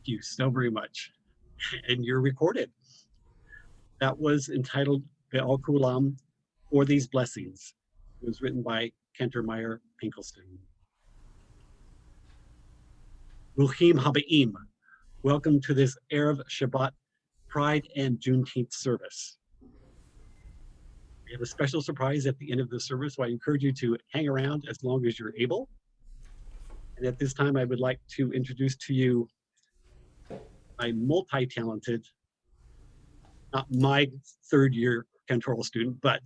you so very much. And you're recorded. That was entitled Be'al Kulam, or These Blessings. It was written by Kentermeyer Pinkelstein. Ruchim Haba'im. Welcome to this Erev Shabbat Pride and Juneteenth service. We have a special surprise at the end of the service, so I encourage you to hang around as long as you're able. And at this time, I would like to introduce to you my multi-talented, not my third-year cantoral student, but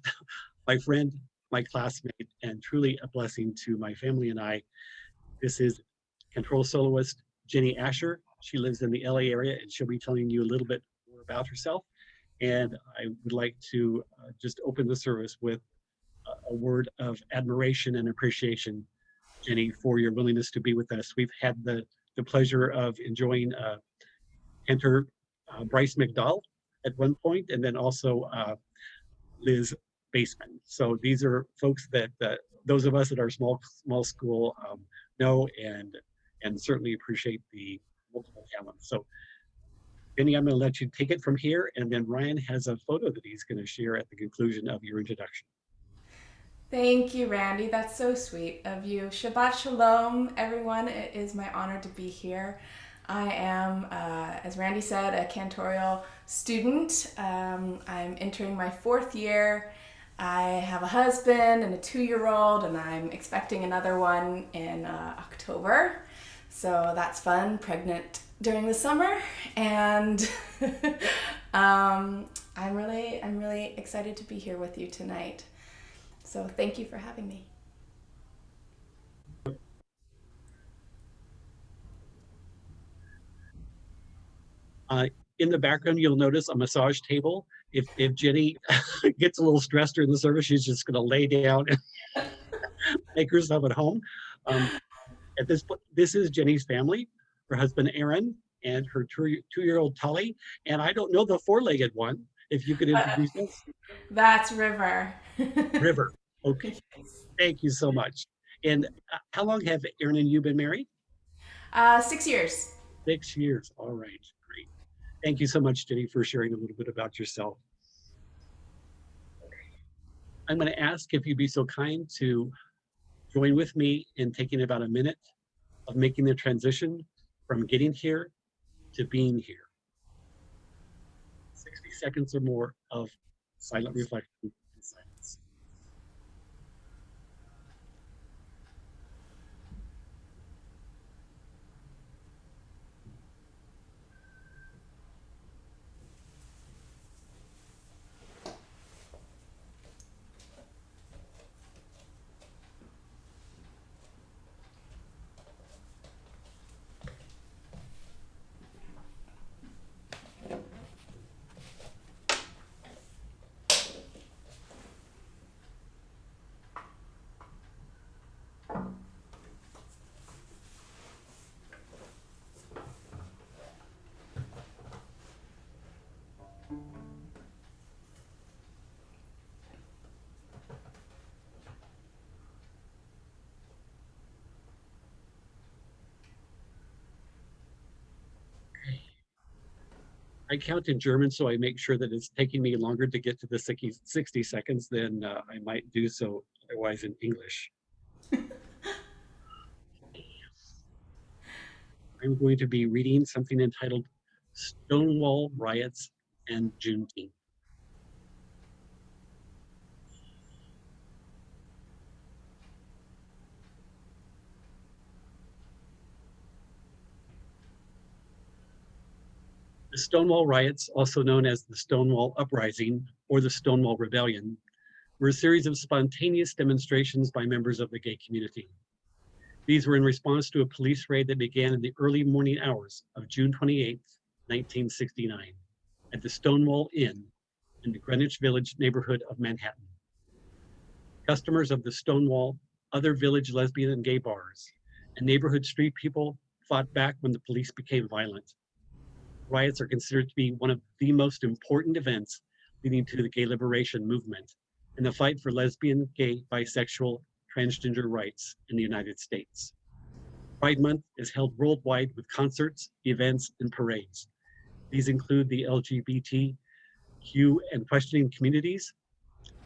my friend, my classmate, and truly a blessing to my family and I. This is cantoral soloist Jenni Asher. She lives in the LA area, and she'll be telling you a little bit more about herself. And I would like to just open the service with a word of admiration and appreciation, Jenni, for your willingness to be with us. We've had the pleasure of enjoying Enter Bryce McDowell at one point, and then also Liz Baseman. So these are folks that those of us at our small school know and certainly appreciate the multiple talents. So Jenni, I'm going to let you take it from here, and then Ryan has a photo that he's going to share at the conclusion of your introduction. Thank you, Randy. That's so sweet of you. Shabbat Shalom, everyone. It is my honor to be here. I am, as Randy said, a cantorial student. I'm entering my 4th year. I have a husband and a 2-year-old, and I'm expecting another one in October. So that's fun, pregnant during the summer. And I'm really excited to be here with you tonight. So thank you for having me. In the background, you'll notice a massage table. If Jenni gets a little stressed during the service, she's just going to lay down and make herself at home. At this point, this is Jenni's family, her husband Aaron, and her 2-year-old Tully. And I don't know the 4-legged one. If you could introduce us. That's River. River. Okay. Thank you so much. And how long have Aaron and you been married? 6 years. 6 years. All right. Great. Thank you so much, Jenni, for sharing a little bit about yourself. I'm going to ask if you'd be so kind to join with me in taking about a minute of making the transition from getting here to being here. 60 seconds or more of silent reflection and silence. I count in German, so I make sure that it's taking me longer to get to the 60 seconds than I might do so otherwise in English. I'm going to be reading something entitled Stonewall Riots and Juneteenth. The Stonewall Riots, also known as the Stonewall Uprising or the Stonewall Rebellion, were a series of spontaneous demonstrations by members of the gay community. These were in response to a police raid that began in the early morning hours of June 28, 1969, at the Stonewall Inn in the Greenwich Village neighborhood of Manhattan. Customers of the Stonewall, other village lesbian and gay bars, and neighborhood street people fought back when the police became violent. Riots are considered to be one of the most important events leading to the gay liberation movement and the fight for lesbian, gay, bisexual, transgender rights in the United States. Pride Month is held worldwide with concerts, events, and parades. These include the LGBTQ and questioning communities,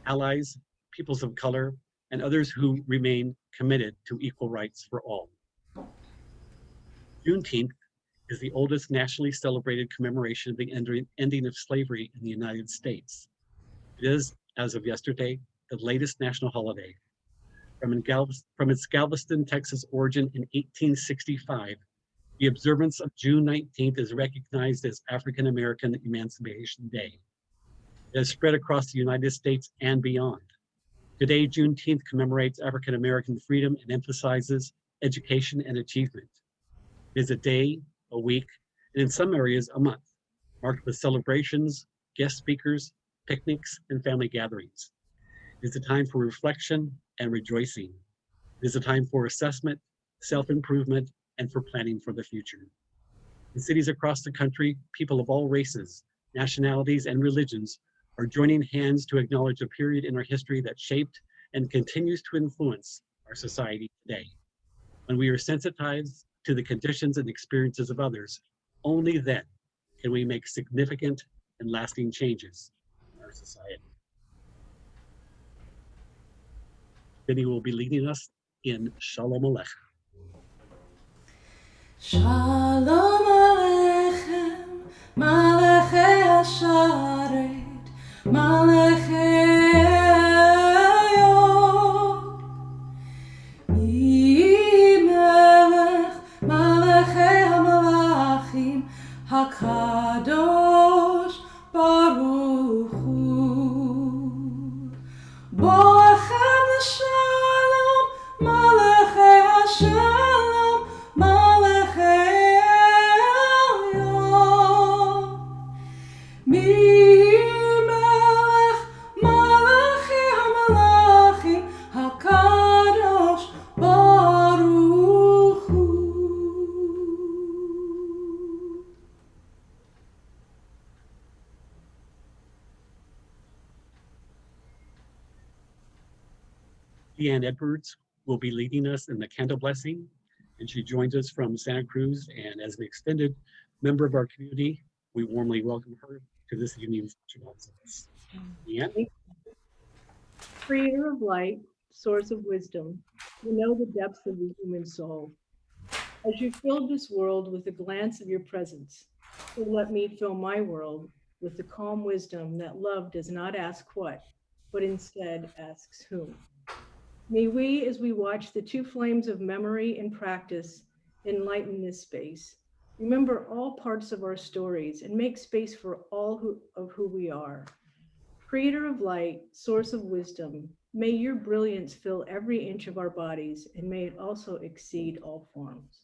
allies, peoples of color, and others who remain committed to equal rights for all. Juneteenth is the oldest nationally celebrated commemoration of the ending of slavery in the United States. It is, as of yesterday, the latest national holiday. From its Galveston, Texas origin in 1865, the observance of June 19th is recognized as African American Emancipation Day. It has spread across the United States and beyond. Today, Juneteenth commemorates African American freedom and emphasizes education and achievement. It is a day, a week, and in some areas, a month, marked with celebrations, guest speakers, picnics, and family gatherings. It is a time for reflection and rejoicing. It is a time for assessment, self-improvement, and for planning for the future. In cities across the country, people of all races, nationalities, and religions are joining hands to acknowledge a period in our history that shaped and continues to influence our society today. When we are sensitized to the conditions and experiences of others, only then can we make significant and lasting changes in our society. Jenni will be leading us in Shalom Aleichem. Shalom Aleichem, Malachei Hasharet, Malachei Hayom, Melech, Malachei HaMalachim, HaKadosh Baruch Hu. Boachem l'shalom, Malachei Hashalom, Malachei Elyon. Melech Malachei HaMalachim, HaKadosh Baruch Hu. Deanne Edwards will be leading us in the candle blessing, and she joins us from Santa Cruz. And as an extended member of our community, we warmly welcome her to this evening's Shabbat service. Deanne? Creator of light, source of wisdom, you know the depths of the human soul. As you filled this world with a glance of your presence, so let me fill my world with the calm wisdom that love does not ask what, but instead asks whom. May we, as we watch the two flames of memory and practice enlighten this space, remember all parts of our stories and make space for all of who we are. Creator of light, source of wisdom, may your brilliance fill every inch of our bodies and may it also exceed all forms.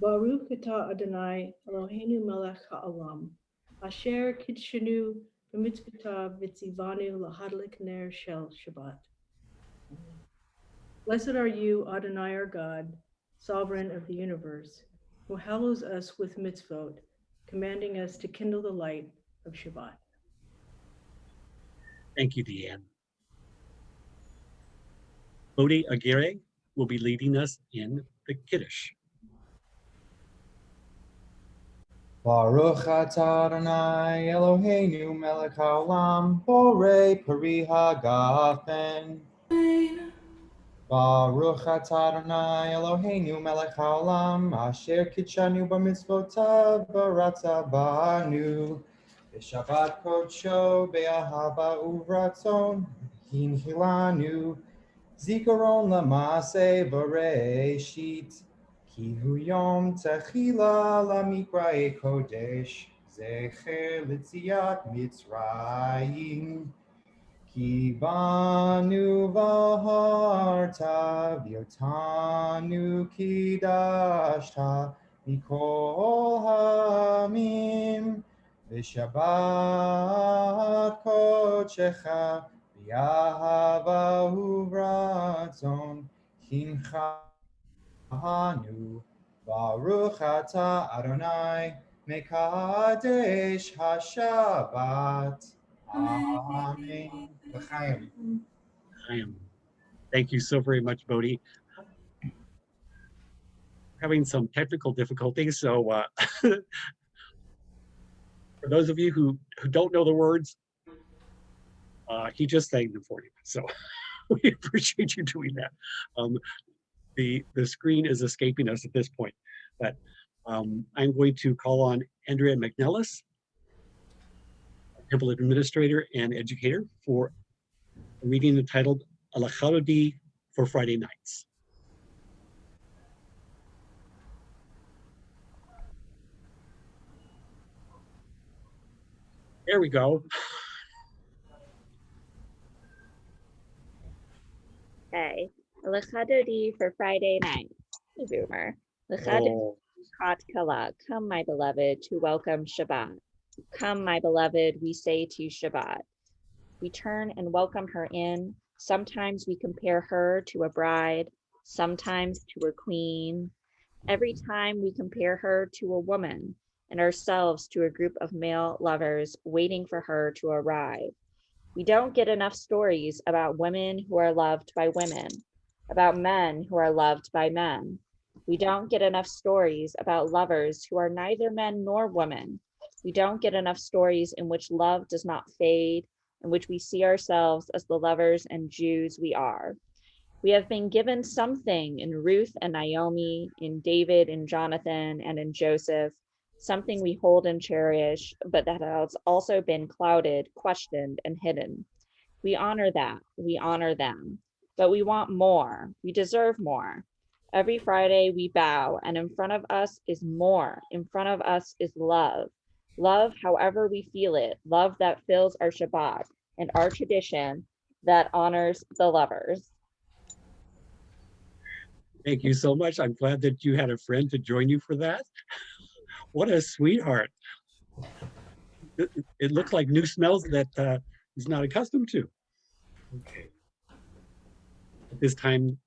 Baruch atah Adonai Eloheinu melech ha'olam, asher kitshenu b'mitzvotav v'tzivanu lahadlik ner shel Shabbat. Blessed are you, Adonai our God, sovereign of the universe, who hallows us with mitzvot, commanding us to kindle the light of Shabbat. Thank you, Deanne. Bodhi Aguirre will be leading us in the Kiddush. Baruch atah Adonai Eloheinu melech haolam borei peri hagafen. Baruch atah Adonai Eloheinu melech haolam asher kitshanu b'mitzvotav v'ratza banu b'shabbat kodsho be'ahava uvratzon hinchilanu zikaron l'maaseh b'reishit ki hu yom techila lamikra'e kodesh zecher l'tziat Mitzrayim ki banu v'harta v'yotanu kidashta mikol hamim v'shabbat kodshecha v'yahava uvratzon hinchanu Baruch atah Adonai, Mekadesh HaShabbat. Amen. L'chaim. I am. Thank you so very much, Bodhi. Having some technical difficulties, so for those of you who don't know the words, he just sang them for you. So we appreciate you doing that. The screen is escaping us at this point, but I'm going to call on Andrea McNellis, Temple Administrator and Educator, for a reading entitled Alachadodi for Friday Nights. There we go. Okay. L'chadodi for Friday night. Hey, Boomer. L'chadodi Oh, Kat Kala. Come, my beloved, to welcome Shabbat. Come, my beloved, we say to Shabbat. We turn and welcome her in. Sometimes we compare her to a bride, sometimes to a queen. Every time we compare her to a woman and ourselves to a group of male lovers waiting for her to arrive. We don't get enough stories about women who are loved by women, about men who are loved by men. We don't get enough stories about lovers who are neither men nor women. We don't get enough stories in which love does not fade, in which we see ourselves as the lovers and Jews we are. We have been given something in Ruth and Naomi, in David and Jonathan, and in Joseph, something we hold and cherish, but that has also been clouded, questioned, and hidden. We honor that, we honor them, but we want more, we deserve more. Every Friday we bow, and in front of us is more. In front of us is love. Love however we feel it, love that fills our Shabbat and our tradition that honors the lovers. thank you so much. I'm glad that you had a friend to join you for that. What a sweetheart. It looks like new smells that he's not accustomed to. Okay. At this time,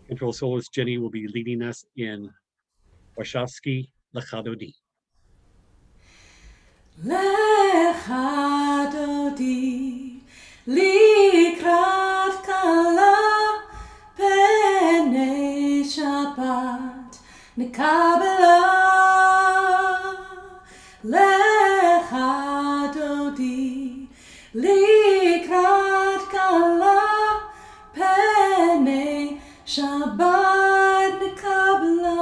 Control Soloist Jenni will be leading us in Warshawski Lachadodi. Lechadodi likrat kala penei Shabbat nekabela. Lechadodi likrat kala penei Shabbat nekabela.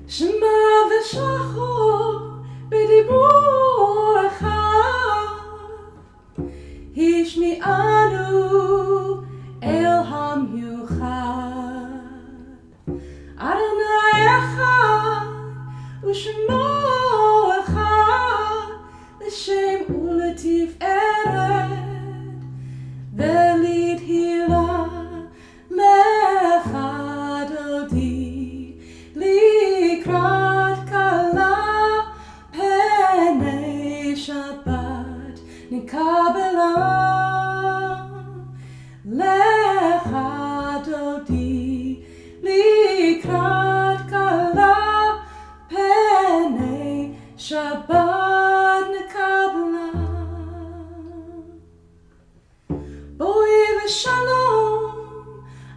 Shema v'shachor b'dibur echad Hishmi'anu el hamiuchad Adonai echad u'shemo echad l'shem u'letiferet v'lit hila lechadodi Likrat kala penei Shabbat nikabela lechadodi likrat kala penei Shabbat nikabela boi v'shalom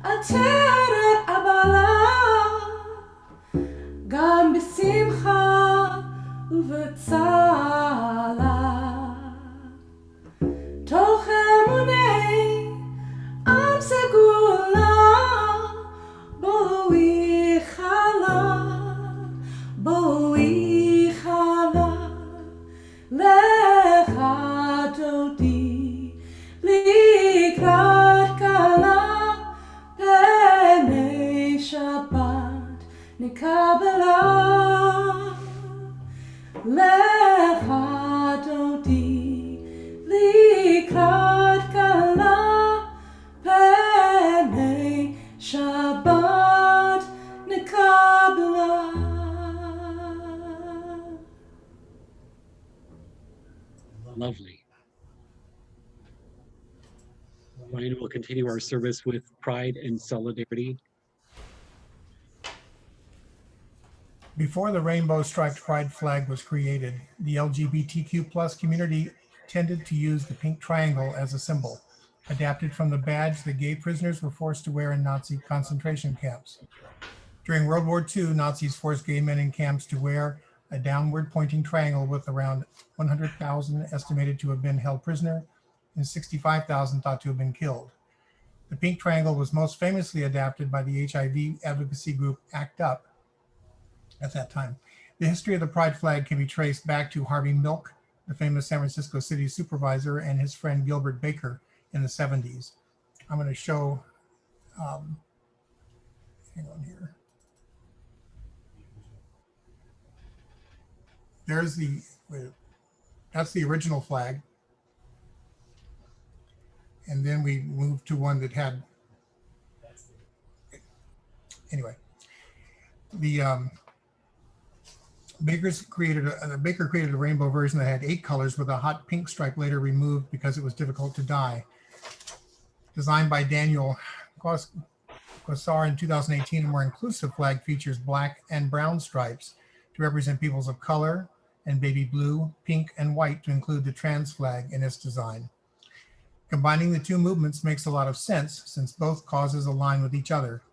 ateret abala גם בשמחה ובצהלה תוך אמוני עם סגולה בואי חלה לך דודי לקראת כלה פני שבת Nikabela, continue our service with pride and solidarity. Before the rainbow striped pride flag was created, the LGBTQ+ community tended to use the pink triangle as a symbol, adapted from the badge that gay prisoners were forced to wear in Nazi concentration camps. During World War II, Nazis forced gay men in camps to wear a downward pointing triangle with around 100,000 estimated to have been held prisoner and 65,000 thought to have been killed. The pink triangle was most famously adapted by the HIV advocacy group ACT UP at that time. The history of the pride flag can be traced back to Harvey Milk, the famous San Francisco city supervisor, and his friend Gilbert Baker in the 70s. I'm going to show, hang on here. That's the original flag. And then we moved to one that had, anyway, the Baker created a rainbow version that had 8 colors with a hot pink stripe later removed because it was difficult to dye. Designed by Daniel Quasar in 2018, a more inclusive flag features black and brown stripes to represent peoples of color, and baby blue, pink, and white to include the trans flag in its design. Combining the two movements makes a lot of sense since both causes align with each other.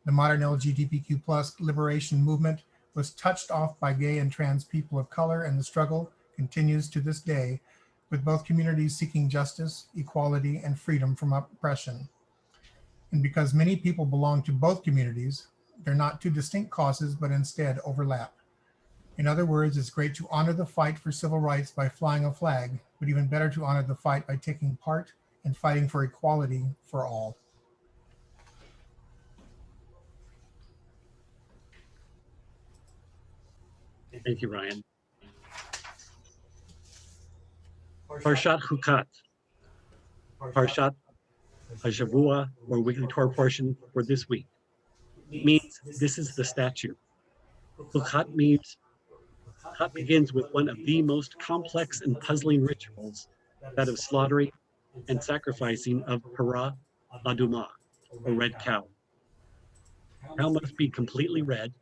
The modern LGBTQ+ liberation movement was touched off by gay and trans people of color, and the struggle continues to this day, with both communities seeking justice, equality, and freedom from oppression. And because many people belong to both communities, they're not two distinct causes, but instead overlap. In other words, it's great to honor the fight for civil rights by flying a flag, but even better to honor the fight by taking part and fighting for equality for all. Thank you, Ryan. Parshat Hukat. Parshat Hashavua, or weekly Torah portion for this week, means this is the statute. Hukat means Hukat begins with one of the most complex and puzzling rituals, that of slaughtering and sacrificing of Parah Adumah, or red cow. Cow must be completely red.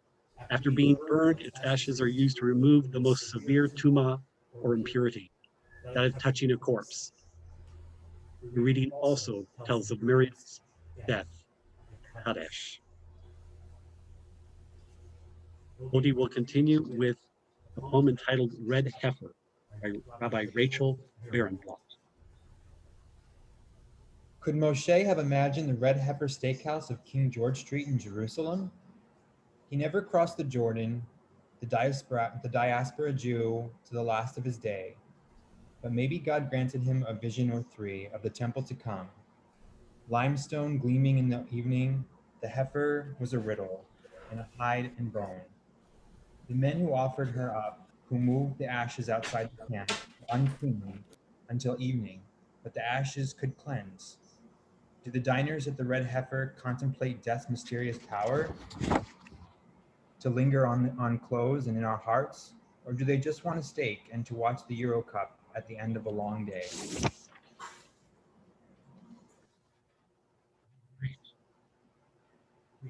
After being burned, its ashes are used to remove the most severe tumah, or impurity, that of touching a corpse. The reading also tells of Miriam's death at Kadesh. Bodhi will continue with a poem entitled Red Heifer by Rabbi Rachel Barenblatt. Could Moshe have imagined the Red Heifer Steakhouse of King George Street in Jerusalem? He never crossed the Jordan, the diaspora Jew, to the last of his day. But maybe God granted him a vision or 3 of the temple to come. Limestone gleaming in the evening, the heifer was a riddle, and a hide and bone. The men who offered her up, who moved the ashes outside the camp, were unclean until evening, but the ashes could cleanse. Do the diners at the Red Heifer contemplate death's mysterious power to linger on clothes and in our hearts? Or do they just want a steak and to watch the Euro Cup at the end of a long day?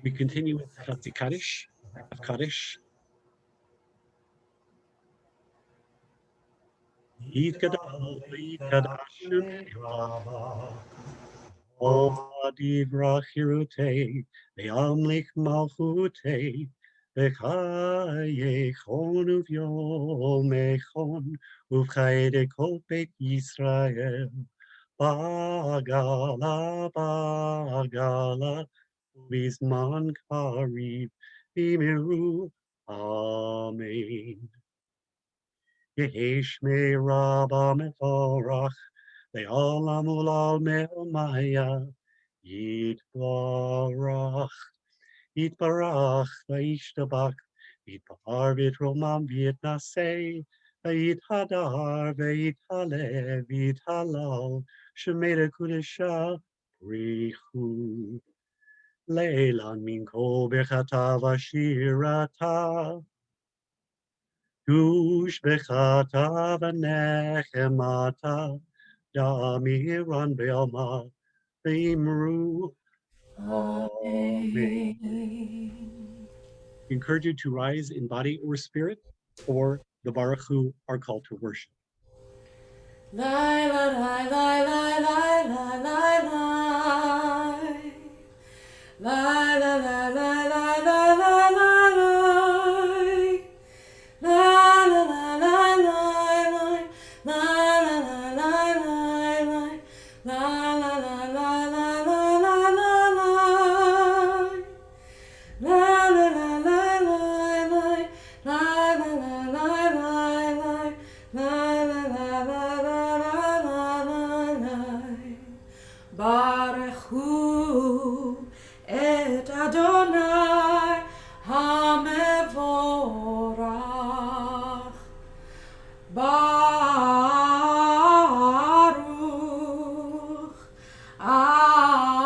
We continue with Kaddish. Divrachirute, Ve'amlik Malchute, Ve'chayechon Uvyomechon, Uvchayde Kol Beit Yisrael, Bagala, Bagala, Uvizman Kariv, Vimiru, Amen. Yehesh me Rabba Mevorach, Ve'olam ulal me'omaya, Yitbarach, V'yishtabach, V'yitpar v'yitromam v'yitnaseh, V'yithadar v'yithalev v'yithalal, Shemeda Kudesha Brichu. Leilan min kol bechata v'shirata, Dush bechata v'nechemata, Damiran be'alma, V'imru. Amen. Amen. We encourage you to rise in body or spirit for the Baruch Hu, our call to worship. Lai, la, lai, lai, lai, lai, lai, lai, lai. Lai, la, la, la, la, la, la, la, lai. La, la, la, la, la, lai. La, la, la, la, la, lai. La, la, la, la, la, la, la, la, lai. La, la, la, la, la, lai. La, la, la, la, la, lai. La, la, la, la, la, la, la, lai. Baruch Hu et Adonai Hamevorach. Baruch Adonai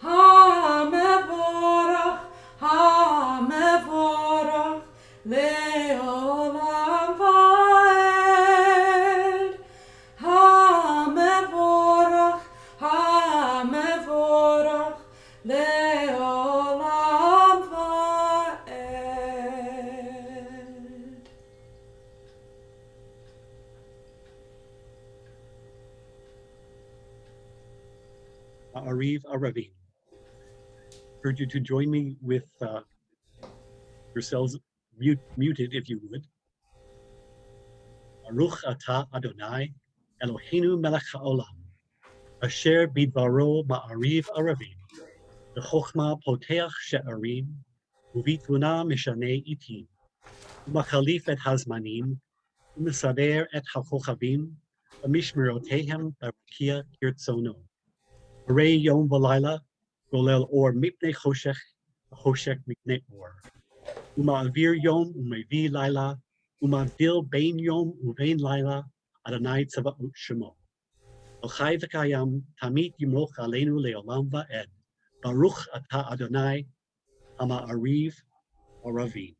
Hamevorach, Hamevorach Leolam Vaed. Hamevorach, Hamevorach Leolam Vaed. Ariv Aravim. Urge you to join me with yourselves muted, if you would. Baruch atah Adonai, Eloheinu melech haolam, asher bidvaro ma'ariv aravim, v'chochma poteach she'arim, uvitvuna mishanei itim, u'machalif et hazmanim, u'mesaver et hachochavim, v'mishmerotehem b'rakia kirtzono. Harei yom v'layla, golel or mipnei choshech, choshech mipnei or. Uma'avir yom u'mevi laila, umavdil bein yom uvein laila, Adonai tzavaot shemo. El chai v'kayam, tamid yimloch aleinu leolam va'ed. Baruch atah Adonai, ha'ma'ariv aravim.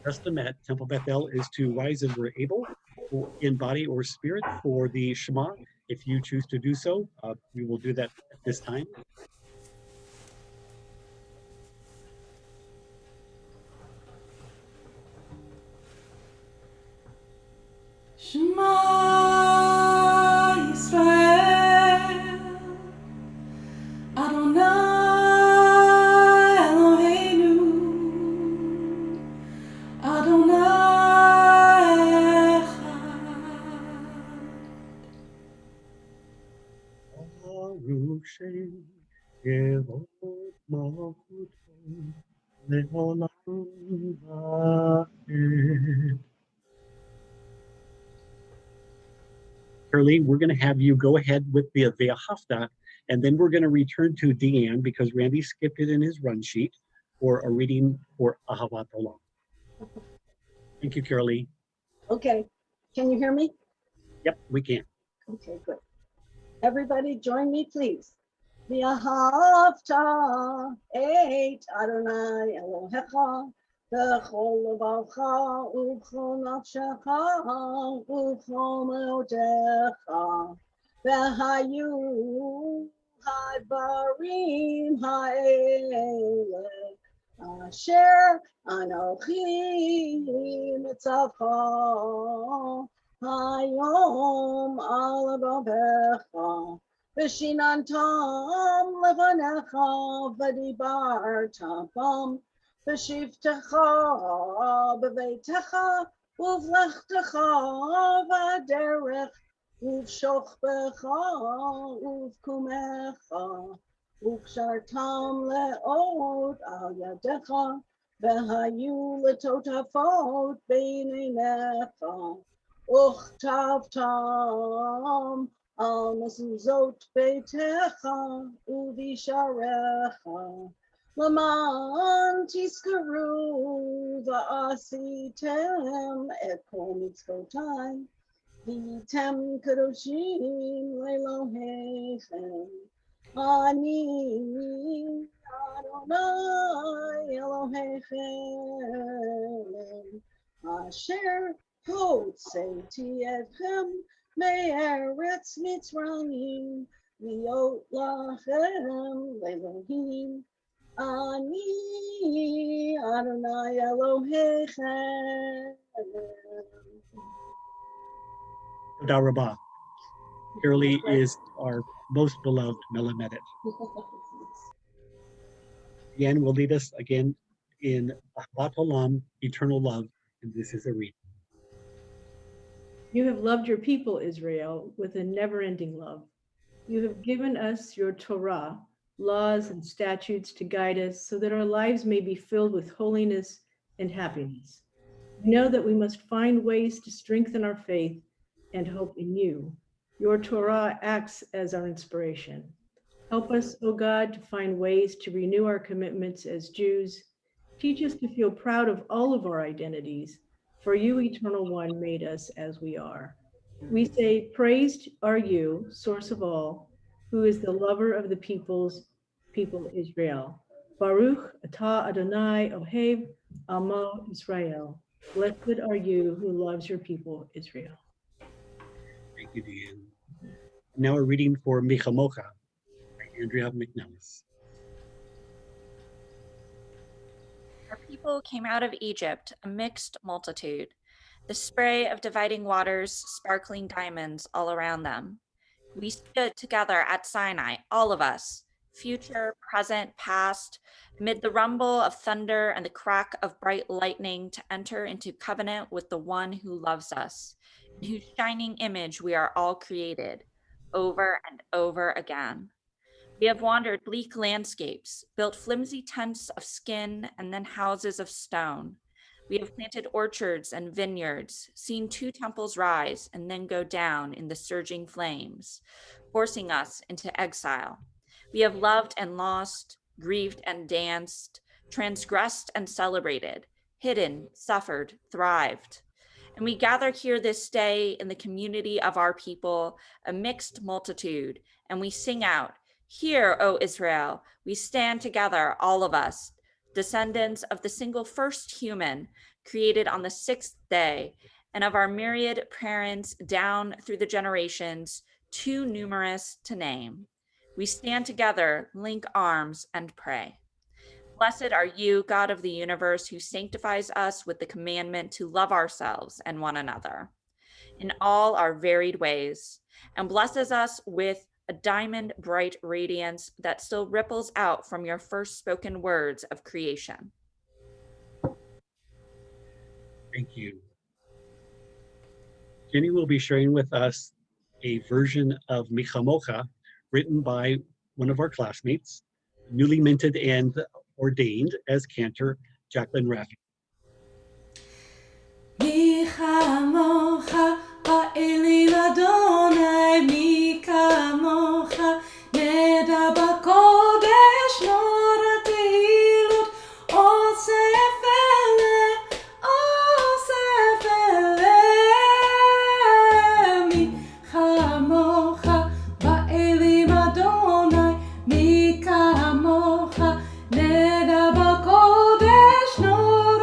Custom at Temple Bethel is to rise as we're able, in body or spirit, for the Shema. If you choose to do so, we will do that at this time. Shema Yisrael, Adonai Eloheinu, Adonai Echad. Baruch Shem Yevot Malchuto Leolam Vaed. Caroline, we're going to have you go ahead with the Ve'ahavta, and then we're going to return to Deanne because Randy skipped it in his run sheet for a reading for Ahavat Olam. Thank you, Caroline. Okay, can you hear me? Yep, we can. Okay, good. Everybody join me, please. V'ahavta et Adonai Elohecha b'chol levacha u'b'chol nafshecha u'b'chol me'odecha v'hayu ha'dvarim ha'ele asher Anochi mitzavcha hayom al babecha v'shinantam levanecha v'dibarta bam v'shivtecha b'veitecha uv'lechtecha v'derech uv'shochbecha uv'kumecha uv'shartam le'od al yadecha v'hayu letotafot b'neinecha uchtavtam al mezuzot beitecha uvisharecha leman tiskaru va'asitem et kol mitzvotai v'yitem kadoshim le'Elohechem Ani Adonai Elohechem Asher Hotzeti Etchem Me'eretz Mitzrayim Liot Lachem Elohim Ani Adonai Elohechem. Toda Rabbah. Shirley is our most beloved Melamedet. Yen will lead us again in Ahvat Olam, eternal love, and this is a reading. You have loved your people, Israel, with a never-ending love. You have given us your Torah, laws and statutes to guide us so that our lives may be filled with holiness and happiness. We know that we must find ways to strengthen our faith and hope in you. Your Torah acts as our inspiration. Help us, O God, to find ways to renew our commitments as Jews. Teach us to feel proud of all of our identities, for you, Eternal One, made us as we are. We say, praised are you, source of all, who is the lover of the people Israel. Baruch atah Adonai Ohev Amo Israel. Blessed are you who loves your people Israel. Thank you, Deanne. Now a reading for Michamocha by Andrea McNellis. Our people came out of Egypt, a mixed multitude, the spray of dividing waters, sparkling diamonds all around them. We stood together at Sinai, all of us, future, present, past, amid the rumble of thunder and the crack of bright lightning to enter into covenant with the one who loves us, in whose shining image we are all created, over and over again. We have wandered bleak landscapes, built flimsy tents of skin and then houses of stone. We have planted orchards and vineyards, seen 2 temples rise and then go down in the surging flames, forcing us into exile. We have loved and lost, grieved and danced, transgressed and celebrated, hidden, suffered, thrived. And we gather here this day in the community of our people, a mixed multitude, and we sing out, "Hear, O Israel, we stand together, all of us, descendants of the single first human created on the 6th day, and of our myriad parents down through the generations, too numerous to name. We stand together, link arms, and pray. Blessed are you, God of the universe, who sanctifies us with the commandment to love ourselves and one another in all our varied ways, and blesses us with a diamond bright radiance that still ripples out from your first spoken words of creation." Thank you. Jenny will be sharing with us a version of Michamocha written by one of our classmates, newly minted and ordained as cantor, Jacqueline Raffi. מי כמוך האליל אדוני, מי כמוך נדע בקודש נור התהילות, אוסף אלה, מי כמוך באלים אדוני, מי כמוך נדע בקודש נור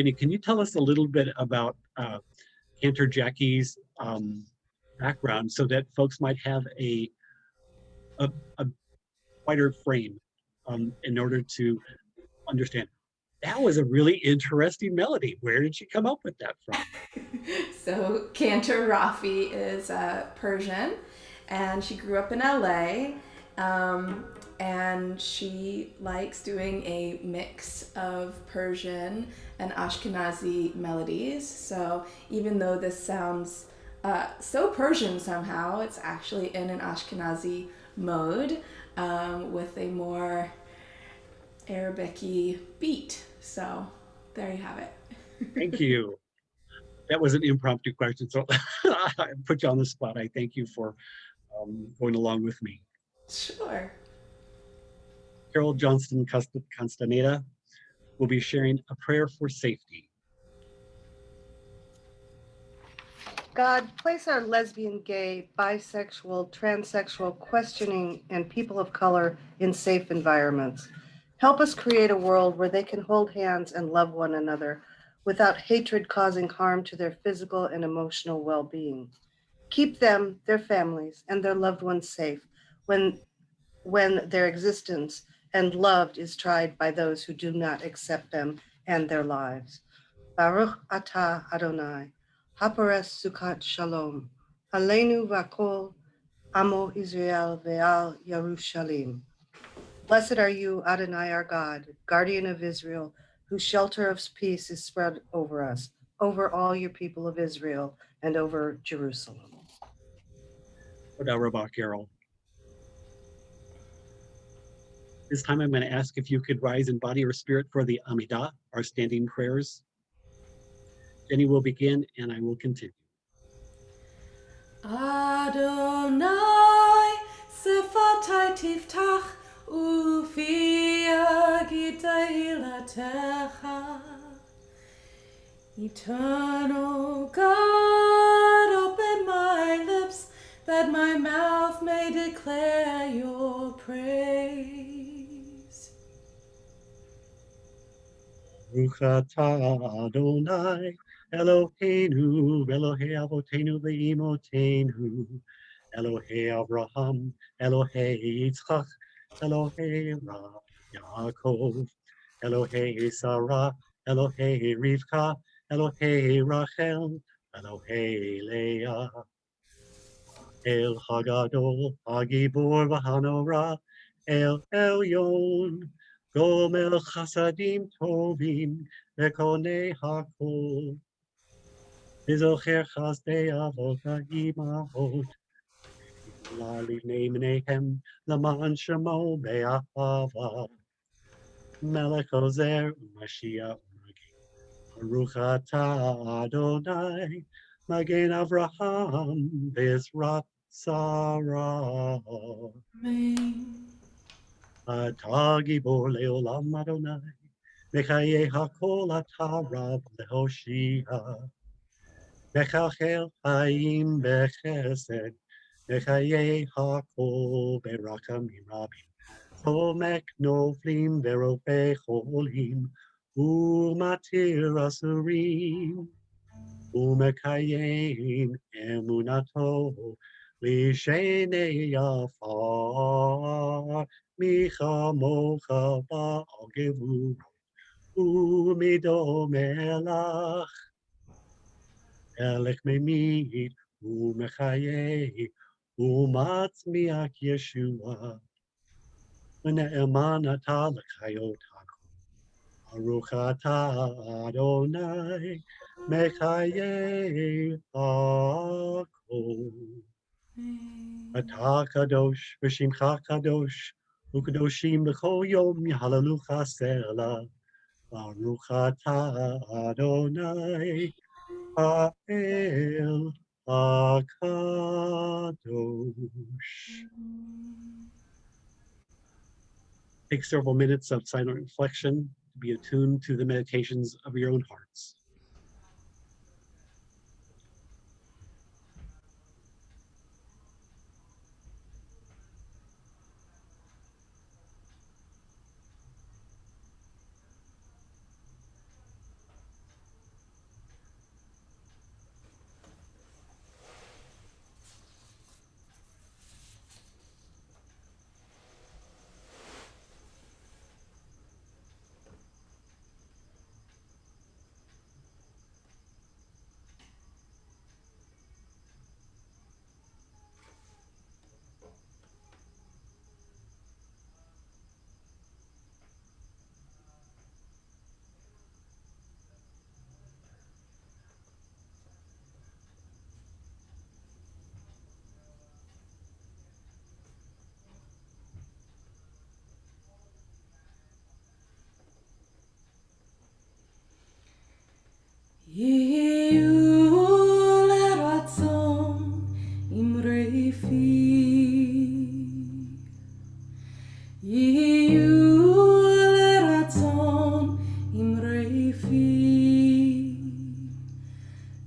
Jenny, can you tell us a little bit about Cantor Jackie's background so that folks might have a wider frame in order to understand? That was a really interesting melody. Where did she come up with that from? So Cantor Rafi is Persian, and she grew up in LA. And she likes doing a mix of Persian and Ashkenazi melodies. So even though this sounds so Persian somehow, it's actually in an Ashkenazi mode with a more Arabic-y beat. So there you have it. Thank you. That was an impromptu question, so I put you on the spot. I thank you for going along with me. Sure. Carol Johnston Constaneta will be sharing a prayer for safety. God, place our lesbian, gay, bisexual, transsexual, questioning, and people of color in safe environments. Help us create a world where they can hold hands and love one another without hatred causing harm to their physical and emotional well-being. Keep them, their families, and their loved ones safe when their existence and loved is tried by those who do not accept them and their lives. Baruch atah Adonai, hapares sukat shalom, aleinu vakol amo Israel ve'al Yerushalim. Blessed are you, Adonai, our God, guardian of Israel, whose shelter of peace is spread over us, over all your people of Israel, and over Jerusalem. Toda Rabah, Carol. This time I'm going to ask if you could rise in body or spirit for the Amidah, our standing prayers. Jenny will begin and I will continue. Adonai sefatai tiftach ufi agitailatecha. Eternal God, open my lips that my mouth may declare your praise. Baruch atah Adonai, Eloheinu, Elohei Avotenu ve'imotenu, Elohei Avraham, Elohei Yitzchak, Elohei Yaakov, Elohei Sarah, Elohei Rivka, Elohei Rachel, Elohei Leah, El Hagadol, Hagibor v'Hanora, El Elyon, Gomel Chasadim Tovim, Vekonei Hakol, Vizocher Chasdei Avot Ha'imahot, Livnei Mnehem, Laman Shemo Be'ahava, Melech Ozer U'Mashiach U'Magin, Baruch atah Adonai, Magen Avraham, V'Ezrat Sarah. Amen. אתה גיבור לעולם אדוני, מחיי הכל אתה רב להושיע. מחלחל חיים בחסד, מחיי הכל ברחמים רבים. צומק נופלים ורופא חולים, ומתיר אסורים, ומקיים אמונתו לשני עפר. מי כמוך בעל גבורות ומדומה לך, מלך ממית ומחיה ומצמיח ישועה, ונאמן אתה לחיות הכל. ברוך אתה אדוני מחיי הכל. אתה קדוש ושמך קדוש, וקדושים בכל יום יהללוך סלע. ברוך אתה אדוני האל הקדוש. Take several minutes of silent reflection to be attuned to the meditations of your own hearts.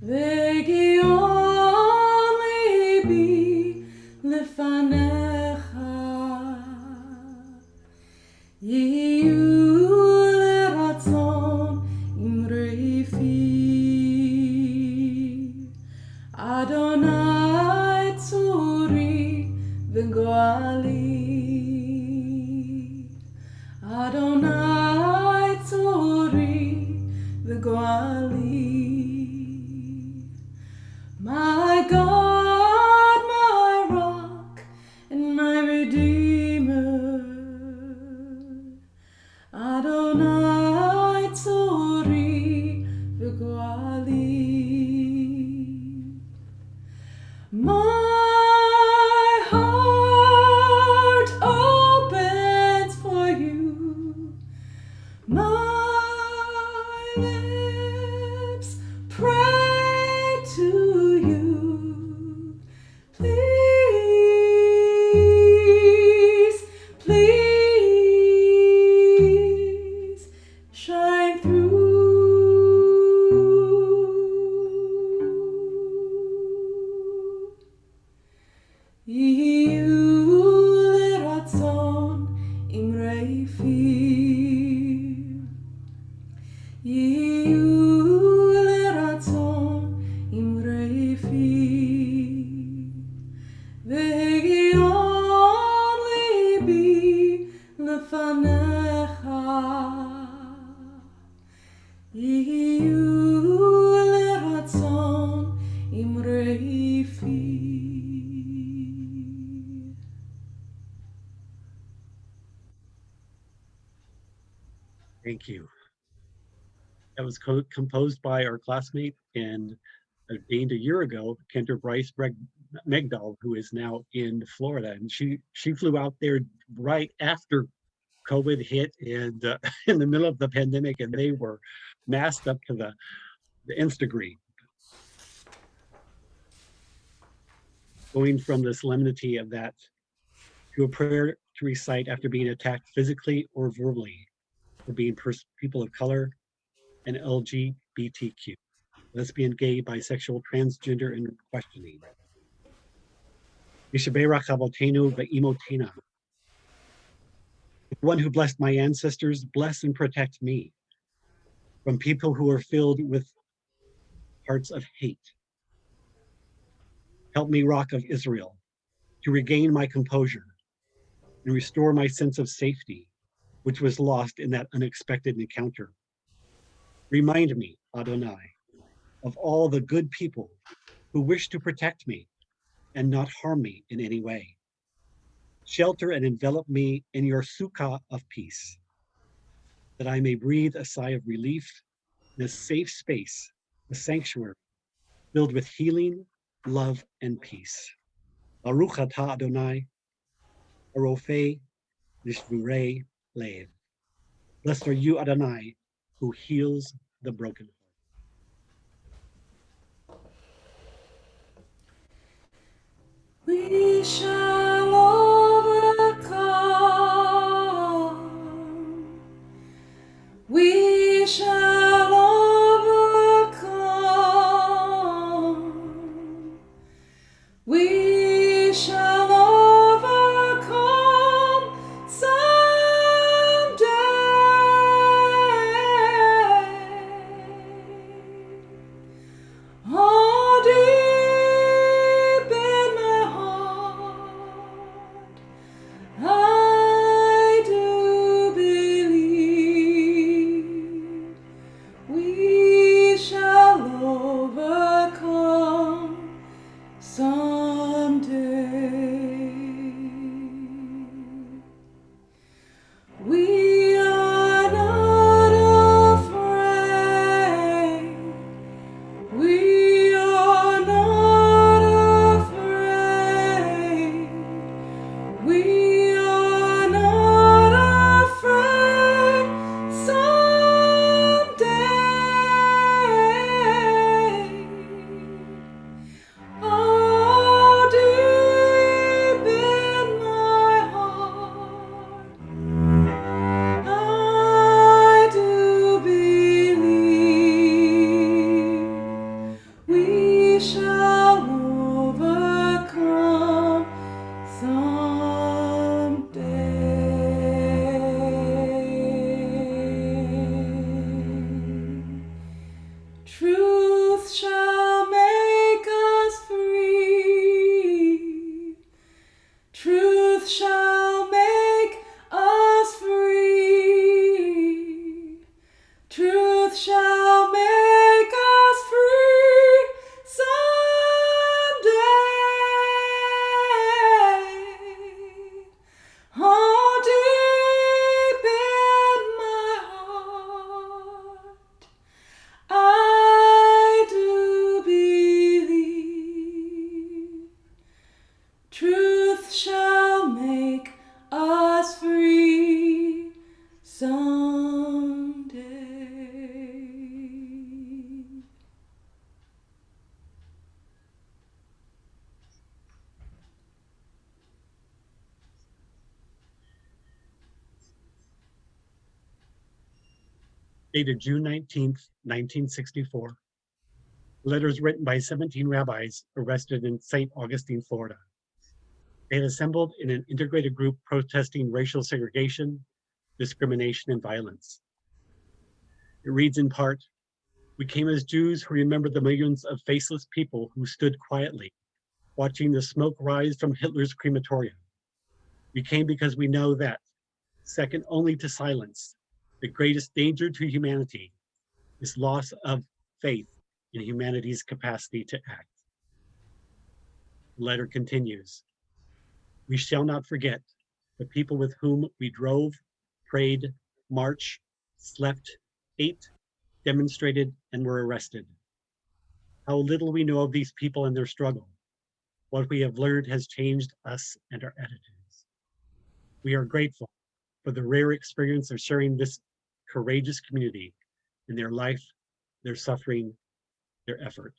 והגיון ליבי לפניך, יהיו לרצון אמרי פי. אדוני צורי וגואלי, אדוני צורי וגואלי. My God, my rock, and my redeemer, Adonai tzori v'goali. My heart opens for you, my lips pray to you. Please, please shine through. יהיו לרצון אמרי פי, יהיו לרצון אמרי פי, והגיון ליבי לפניך, יהיו לרצון אמרי פי. Thank you. That was composed by our classmate and ordained a year ago, Kendra Bryce Megdal, who is now in Florida. And she flew out there right after COVID hit and in the middle of the pandemic, and they were masked up to the nth degree. Going from the solemnity of that to a prayer to recite after being attacked physically or verbally for being people of color and LGBTQ, lesbian, gay, bisexual, transgender, and questioning. Yishaberach Avotenu ve'imotena. The one who blessed my ancestors, bless and protect me from people who are filled with hearts of hate. Help me, Rock of Israel, to regain my composure and restore my sense of safety, which was lost in that unexpected encounter. Remind me, Adonai, of all the good people who wish to protect me and not harm me in any way. Shelter and envelop me in your sukkah of peace, that I may breathe a sigh of relief in a safe space, a sanctuary filled with healing, love, and peace. Baruch atah Adonai, Arofei Nishvurei Lev. Blessed are you, Adonai, who heals the broken. We shall overcome. We shall overcome. We shall overcome someday. Oh, deep in my heart, shall overcome someday. Truth shall make us free. Truth shall make us free. Truth shall make us free someday. Oh, deep in my heart, I do believe truth shall make us free someday. Dated June 19th, 1964. Letters written by 17 rabbis arrested in St. Augustine, Florida. They had assembled in an integrated group protesting racial segregation, discrimination, and violence. It reads in part, "We came as Jews who remember the millions of faceless people who stood quietly, watching the smoke rise from Hitler's crematorium. We came because we know that, second only to silence, the greatest danger to humanity is loss of faith in humanity's capacity to act." The letter continues, "We shall not forget the people with whom we drove, prayed, marched, slept, ate, demonstrated, and were arrested. How little we know of these people and their struggle. What we have learned has changed us and our attitudes. We are grateful for the rare experience of sharing this courageous community in their life, their suffering, their effort.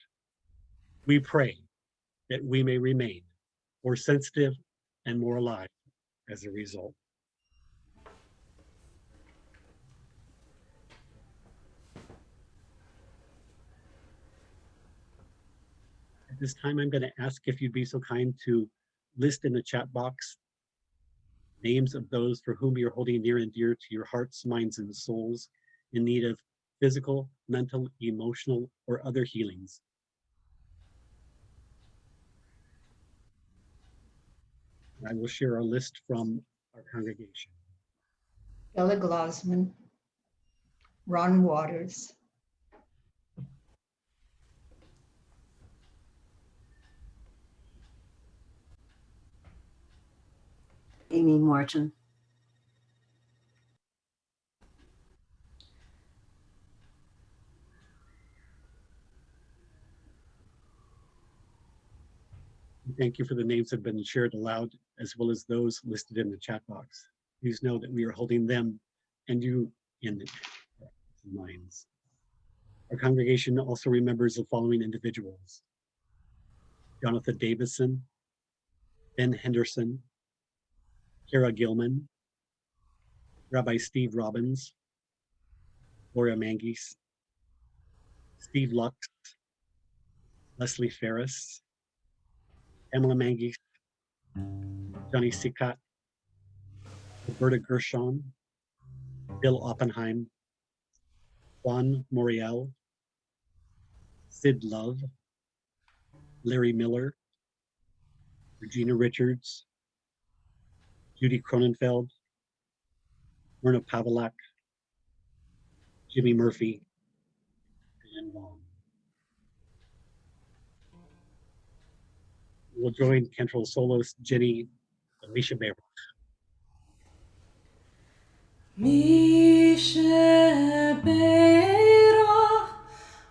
We pray that we may remain more sensitive and more alive as a result." At this time, I'm going to ask if you'd be so kind to list in the chat box names of those for whom you're holding near and dear to your hearts, minds, and souls in need of physical, mental, emotional, or other healings. I will share a list from our congregation. Ella Glassman, Ron Waters, Amy Martin. Thank you for the names that have been shared aloud, as well as those listed in the chat box. Please know that we are holding them and you in minds. Our congregation also remembers the following individuals: Jonathan Davison, Ben Henderson, Kara Gilman, Rabbi Steve Robbins, Gloria Mangis, Steve Lux, Leslie Ferris, Pamela Mangis, Johnny Sikat, Roberta Gershon, Bill Oppenheim, Juan Moriel, Sid Love, Larry Miller, Regina Richards, Judy Cronenfeld, Myrna Pavelak, Jimmy Murphy, and Wong. We'll join Cantrell soloist Jenni, Alicia Baer. Mishe Beirach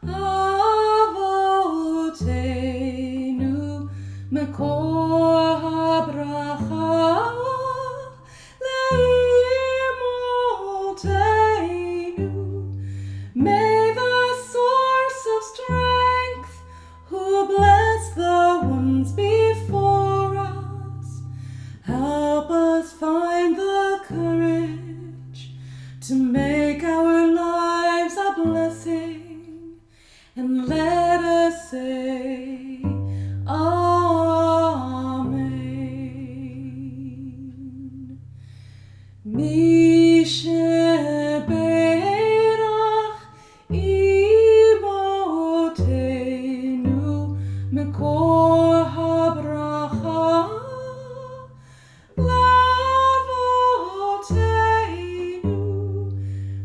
Avotenu Mekor HaBracha Leimotenu. May the source of strength, who bless the ones before us, help us find the courage to make our lives a blessing, and let us say מקור הברכה לאבותינו.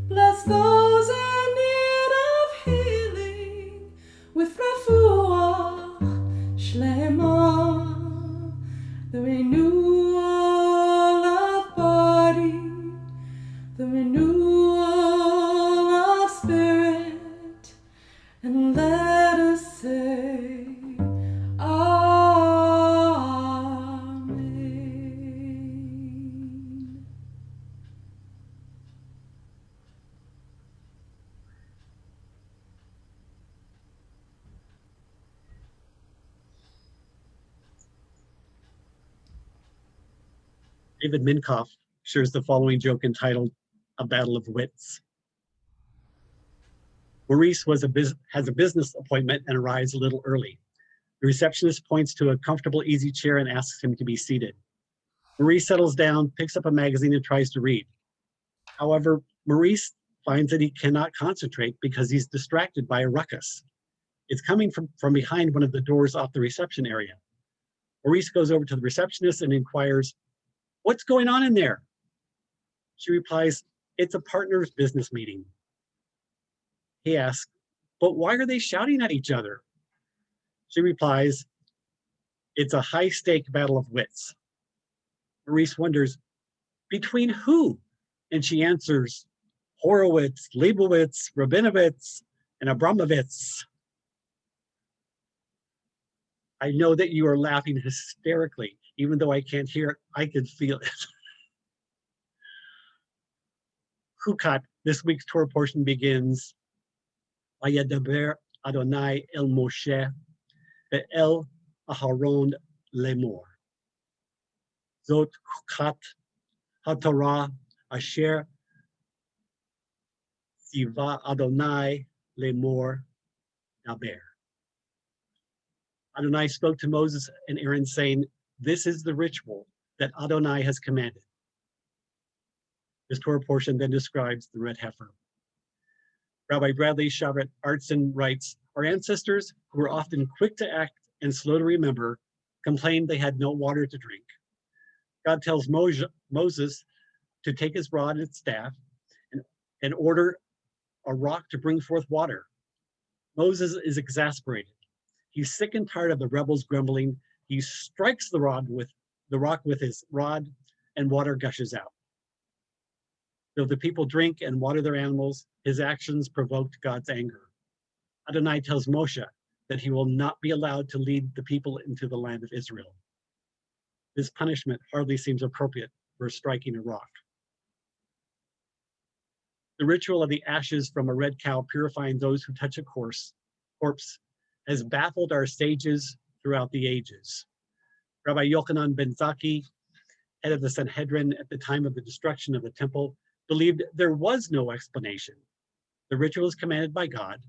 Bless those in need of healing with refuah shlema, the renewal of body, the renewal of spirit, and let us say Amen. David Minkoff shares the following joke entitled A Battle of Wits. Maurice has a business appointment and arrives a little early. The receptionist points to a comfortable, easy chair and asks him to be seated. Maurice settles down, picks up a magazine, and tries to read. However, Maurice finds that he cannot concentrate because he's distracted by a ruckus. It's coming from behind one of the doors off the reception area. Maurice goes over to the receptionist and inquires, "What's going on in there?" She replies, "It's a partner's business meeting." He asks, "But why are they shouting at each other?" She replies, "It's a high-stake battle of wits." Maurice wonders, "Between who?" And she answers, "Horowitz, Leibowitz, Rabinowitz, and Abramovitz." I know that you are laughing hysterically. Even though I can't hear it, I can feel it. Chukat, this week's Torah portion begins, Vayedaber Adonai el Moshe ve'el Aharon lemor. Zot Chukat HaTorah asher Tziva Adonai lemor daber. Adonai spoke to Moses and Aaron saying, "This is the ritual that Adonai has commanded." This Torah portion then describes the red heifer. Rabbi Bradley Shabbat Artson writes, "Our ancestors, who were often quick to act and slow to remember, complained they had no water to drink. God tells Moses to take his rod and staff and order a rock to bring forth water. Moses is exasperated. He's sick and tired of the rebels grumbling. He strikes the rock with his rod, and water gushes out. Though the people drink and water their animals, his actions provoked God's anger. Adonai tells Moshe that he will not be allowed to lead the people into the land of Israel. This punishment hardly seems appropriate for striking a rock. The ritual of the ashes from a red cow purifying those who touch a corpse has baffled our sages throughout the ages. Rabbi Yochanan ben Zaki, head of the Sanhedrin at the time of the destruction of the temple, believed there was no explanation. The ritual is commanded by God.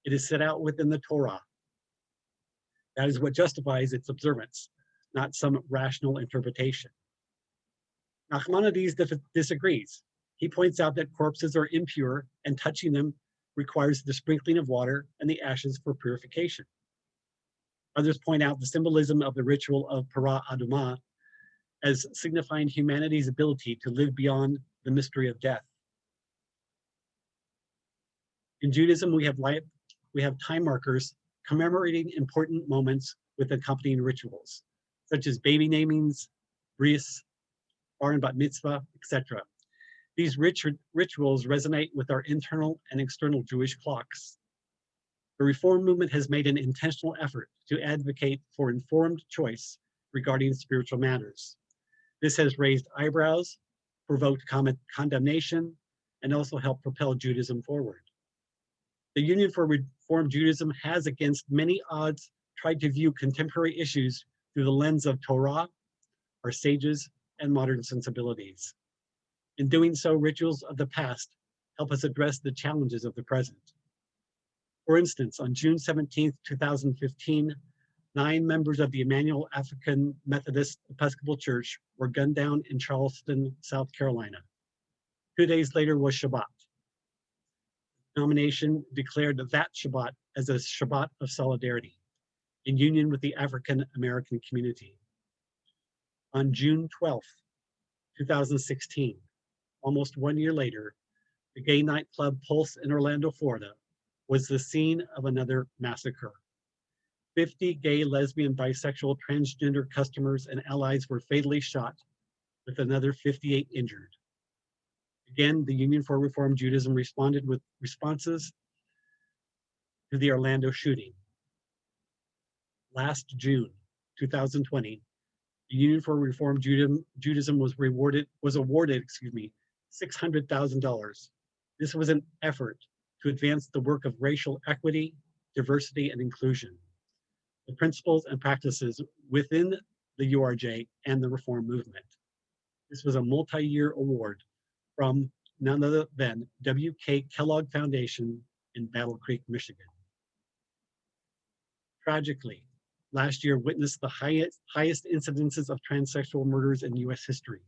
It is set out within the Torah. That is what justifies its observance, not some rational interpretation. Nachmanides disagrees. He points out that corpses are impure and touching them requires the sprinkling of water and the ashes for purification. Others point out the symbolism of the ritual of Parah Adumah as signifying humanity's ability to live beyond the mystery of death. In Judaism, we have time markers commemorating important moments with accompanying rituals, such as baby namings, bris, bar and bat mitzvah, etc. These rituals resonate with our internal and external Jewish clocks. The Reform movement has made an intentional effort to advocate for informed choice regarding spiritual matters. This has raised eyebrows, provoked condemnation, and also helped propel Judaism forward. The Union for Reform Judaism has, against many odds, tried to view contemporary issues through the lens of Torah, our sages, and modern sensibilities. In doing so, rituals of the past help us address the challenges of the present. For instance, on June 17, 2015, 9 members of the Emmanuel African Methodist Episcopal Church were gunned down in Charleston, South Carolina. 2 days later was Shabbat. The denomination declared that Shabbat as a Shabbat of solidarity. in union with the African American community. On June 12th, 2016, almost 1 year later, the gay nightclub Pulse in Orlando, Florida, was the scene of another massacre. 50 gay, lesbian, bisexual, transgender customers and allies were fatally shot, with another 58 injured. Again, the Union for Reform Judaism responded with responses to the Orlando shooting. Last June 2020, the Union for Reform Judaism was awarded $600,000. This was an effort to advance the work of racial equity, diversity, and inclusion, the principles and practices within the URJ and the reform movement. This was a multi-year award from none other than W.K. Kellogg Foundation in Battle Creek, Michigan. Tragically, last year witnessed the highest incidences of transsexual murders in U.S. history.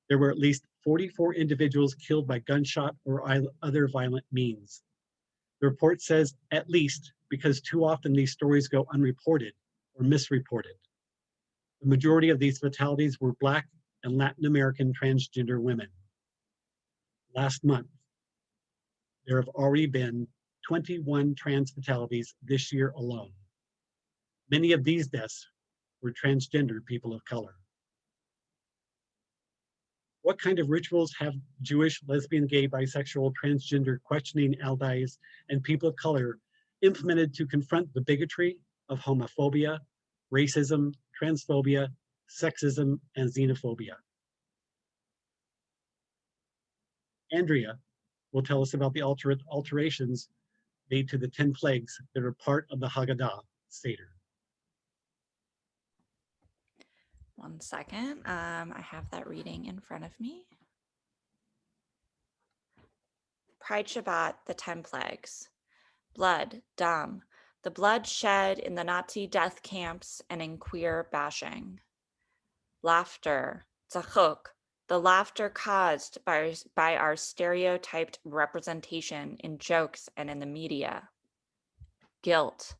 There were at least 44 individuals killed by gunshot or other violent means. The report says at least because too often these stories go unreported or misreported. The majority of these fatalities were Black and Latin American transgender women. Last month, there have already been 21 trans fatalities this year alone. Many of these deaths were transgender people of color. What kind of rituals have Jewish, lesbian, gay, bisexual, transgender, questioning allies, and people of color implemented to confront the bigotry of homophobia, racism, transphobia, sexism, and xenophobia? Andrea will tell us about the alterations made to the 10 plagues that are part of the Haggadah Seder. One second. I have that reading in front of me. Pride Shabbat, the 10 plagues. Blood, dam, the blood shed in the Nazi death camps and in queer bashing. Laughter, tzachok, the laughter caused by our stereotyped representation in jokes and in the media. Guilt,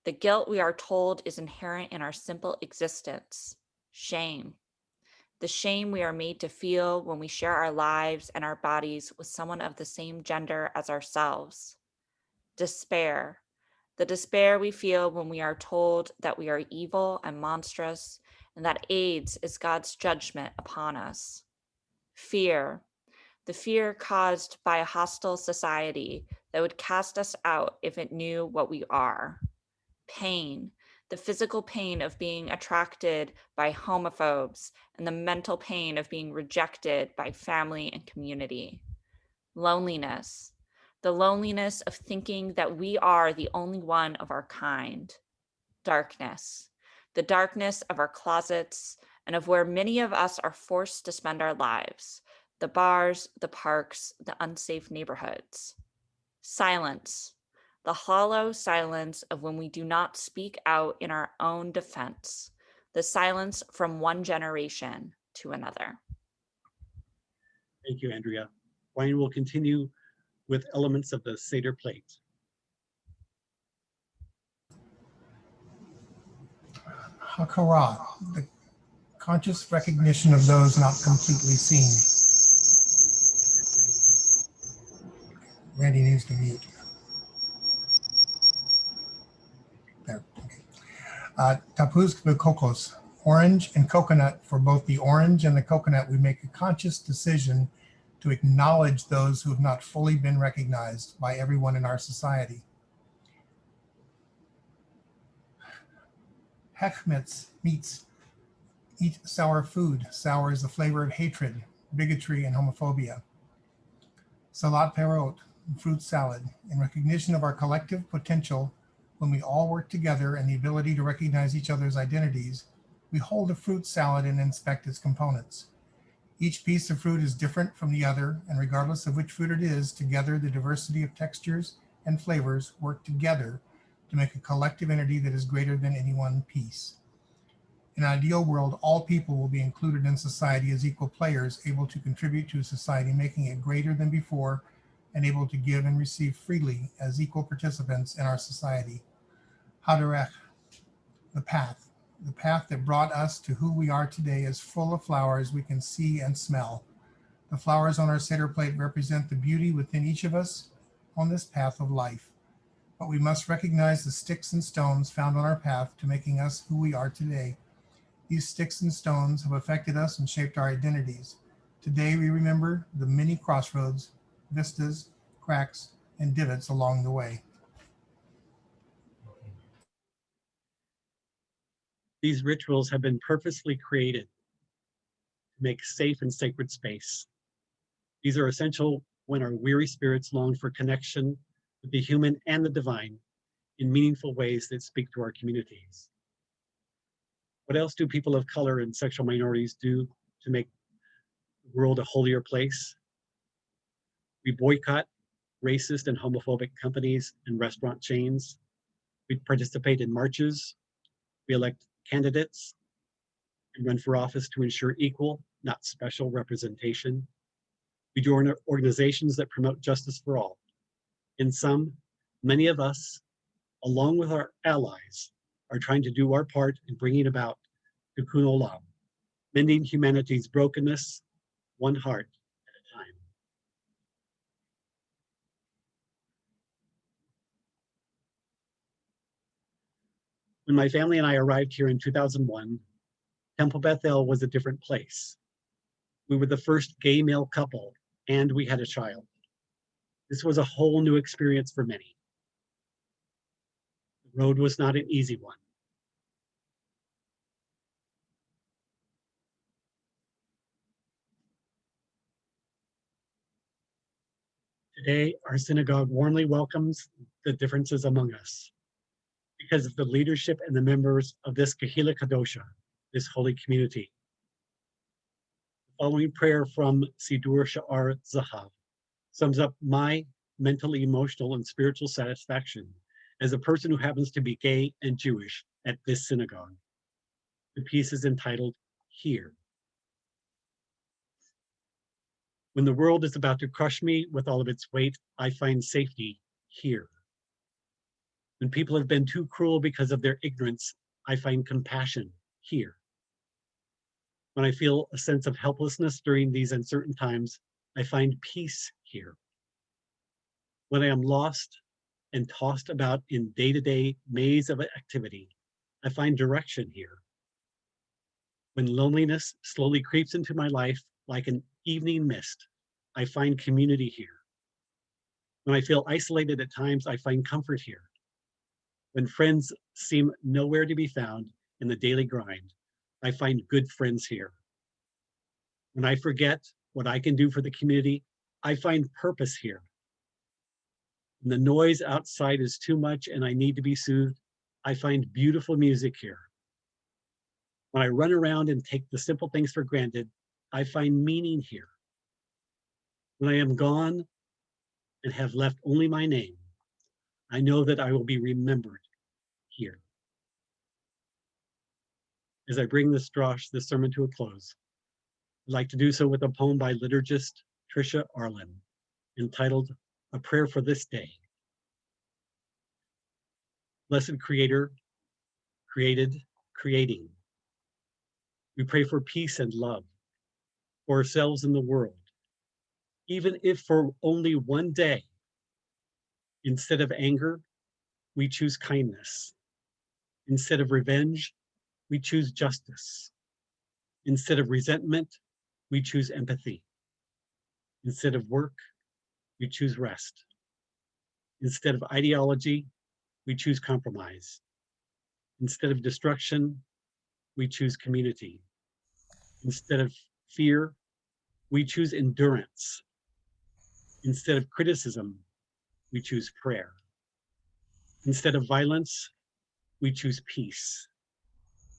the guilt we are told is inherent in our simple existence. Shame, the shame we are made to feel when we share our lives and our bodies with someone of the same gender as ourselves. Despair, the despair we feel when we are told that we are evil and monstrous and that AIDS is God's judgment upon us. Fear, the fear caused by a hostile society that would cast us out if it knew what we are. Pain, the physical pain of being attracted by homophobes and the mental pain of being rejected by family and community. Loneliness, the loneliness of thinking that we are the only one of our kind. Darkness, the darkness of our closets and of where many of us are forced to spend our lives, the bars, the parks, the unsafe neighborhoods. Silence, the hollow silence of when we do not speak out in our own defense, the silence from one generation to another. Thank you, Andrea. Ryan will continue with elements of the Seder plate. Hakara, the conscious recognition of those not completely seen. Randy needs to mute. There, okay. Tapuz Kokos, orange and coconut. For both the orange and the coconut, we make a conscious decision to acknowledge those who have not fully been recognized by everyone in our society. Hechmetz, meats, eat sour food. Sour is the flavor of hatred, bigotry, and homophobia. Salat perot, fruit salad, in recognition of our collective potential. When we all work together and the ability to recognize each other's identities, we hold a fruit salad and inspect its components. Each piece of fruit is different from the other, and regardless of which fruit it is, together the diversity of textures and flavors work together to make a collective entity that is greater than any one piece. In an ideal world, all people will be included in society as equal players, able to contribute to society, making it greater than before, and able to give and receive freely as equal participants in our society. Haderech, the path. The path that brought us to who we are today is full of flowers we can see and smell. The flowers on our Seder plate represent the beauty within each of us on this path of life. But we must recognize the sticks and stones found on our path to making us who we are today. These sticks and stones have affected us and shaped our identities. Today we remember the many crossroads, vistas, cracks, and divots along the way. These rituals have been purposely created to make safe and sacred space. These are essential when our weary spirits long for connection with the human and the divine in meaningful ways that speak to our communities. What else do people of color and sexual minorities do to make the world a holier place? We boycott racist and homophobic companies and restaurant chains. We participate in marches. We elect candidates and run for office to ensure equal, not special representation. We join organizations that promote justice for all. In sum, many of us, along with our allies, are trying to do our part in bringing about Tikkun Olam, mending humanity's brokenness, one heart at a time. When my family and I arrived here in 2001, Temple Bethel was a different place. We were the first gay male couple, and we had a child. This was a whole new experience for many. The road was not an easy one. Today, our synagogue warmly welcomes the differences among us because of the leadership and the members of this Kehila Kadosha, this holy community. The following prayer from Sidur Sha'ar Zahav sums up my mental, emotional, and spiritual satisfaction as a person who happens to be gay and Jewish at this synagogue. The piece is entitled, Here. When the world is about to crush me with all of its weight, I find safety here. When people have been too cruel because of their ignorance, I find compassion here. When I feel a sense of helplessness during these uncertain times, I find peace here. When I am lost and tossed about in day-to-day maze of activity, I find direction here. When loneliness slowly creeps into my life like an evening mist, I find community here. When I feel isolated at times, I find comfort here. When friends seem nowhere to be found in the daily grind, I find good friends here. When I forget what I can do for the community, I find purpose here. When the noise outside is too much and I need to be soothed, I find beautiful music here. When I run around and take the simple things for granted, I find meaning here. When I am gone and have left only my name, I know that I will be remembered here. As I bring this sermon to a close, I'd like to do so with a poem by liturgist Tricia Arlen, entitled A Prayer for This Day. Blessed Creator, created, creating. We pray for peace and love, for ourselves and the world, even if for only one day. Instead of anger, we choose kindness. Instead of revenge, we choose justice. Instead of resentment, we choose empathy. Instead of work, we choose rest. Instead of ideology, we choose compromise. Instead of destruction, we choose community. Instead of fear, we choose endurance. Instead of criticism, we choose prayer. Instead of violence, we choose peace.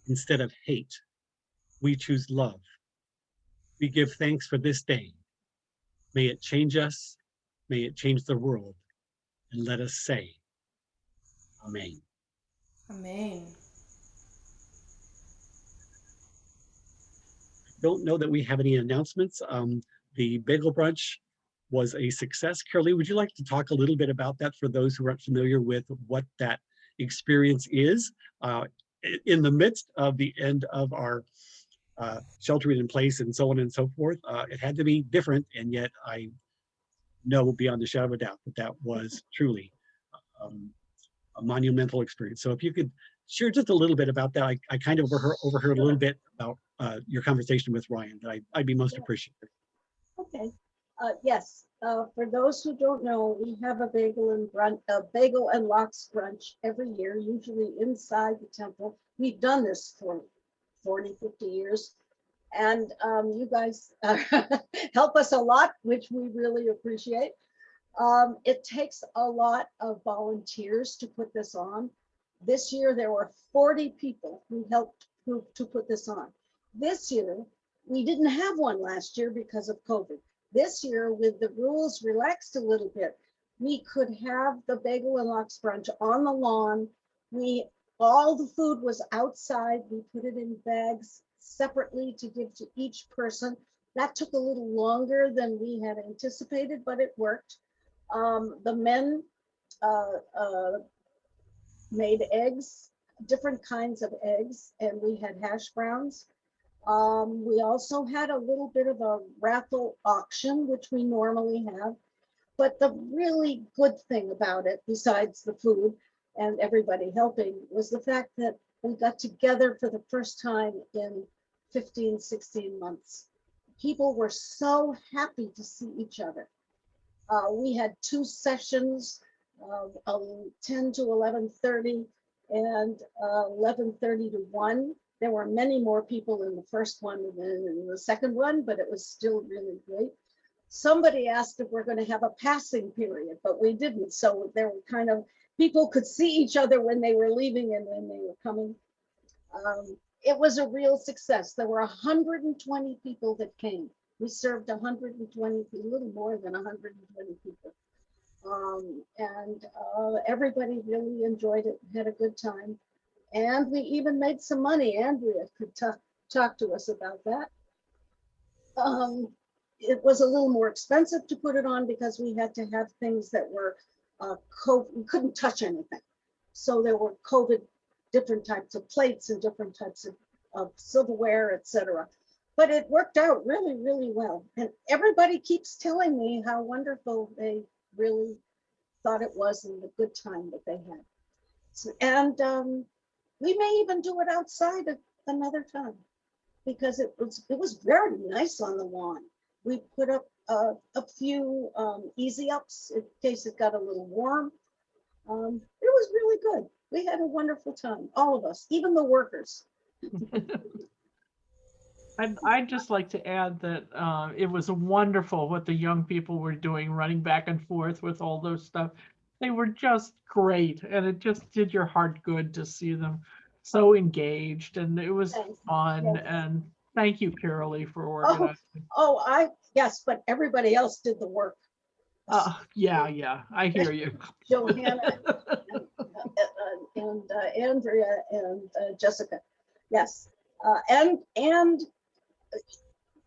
Instead of hate, we choose love. We give thanks for this day. May it change us, may it change the world, and let us say, Amen. Amen. I don't know that we have any announcements. The bagel brunch was a success. Carolee, would you like to talk a little bit about that for those who aren't familiar with what that experience is. In the midst of the end of our sheltering in place and so on and so forth, it had to be different, and yet I know beyond a shadow of a doubt that that was truly a monumental experience. So if you could share just a little bit about that. I kind of overheard a little bit about your conversation with Ryan that I'd be most appreciative. Okay. Yes. For those who don't know, we have a bagel and lox brunch every year, usually inside the temple. We've done this for 40, 50 years. And you guys help us a lot, which we really appreciate. It takes a lot of volunteers to put this on. This year, there were 40 people who helped to put this on. This year, we didn't have one last year because of COVID. This year, with the rules relaxed a little bit, we could have the bagel and lox brunch on the lawn. All the food was outside. We put it in bags separately to give to each person. That took a little longer than we had anticipated, but it worked. The men made eggs, different kinds of eggs, and we had hash browns. We also had a little bit of a raffle auction, which we normally have. But the really good thing about it, besides the food and everybody helping, was the fact that we got together for the first time in 15, 16 months. People were so happy to see each other. We had 2 sessions, 10 to 11:30 and 11:30 to 1. There were many more people in the first one than in the second one, but it was still really great. Somebody asked if we're going to have a passing period, but we didn't. So there were kind of, people could see each other when they were leaving and when they were coming. It was a real success. There were 120 people that came. We served 120, a little more than 120 people. Everybody really enjoyed it, had a good time. And we even made some money. Andrea could talk to us about that. It was a little more expensive to put it on because we had to have things that were COVID. We couldn't touch anything. So there were COVID, different types of plates and different types of silverware, etc. But it worked out really, really well. And everybody keeps telling me how wonderful they really thought it was and the good time that they had. So, and we may even do it outside at another time because it was very nice on the lawn. We put up a few easy ups in case it got a little warm. It was really good. We had a wonderful time, all of us, even the workers. I'd just like to add that it was wonderful what the young people were doing, running back and forth with all those stuff. They were just great, and it just did your heart good to see them so engaged, and it was fun. Yes. And thank you, Carolee, for organizing. Yes, but everybody else did the work. Yeah, I hear you. Johanna and Andrea and Jessica, yes, and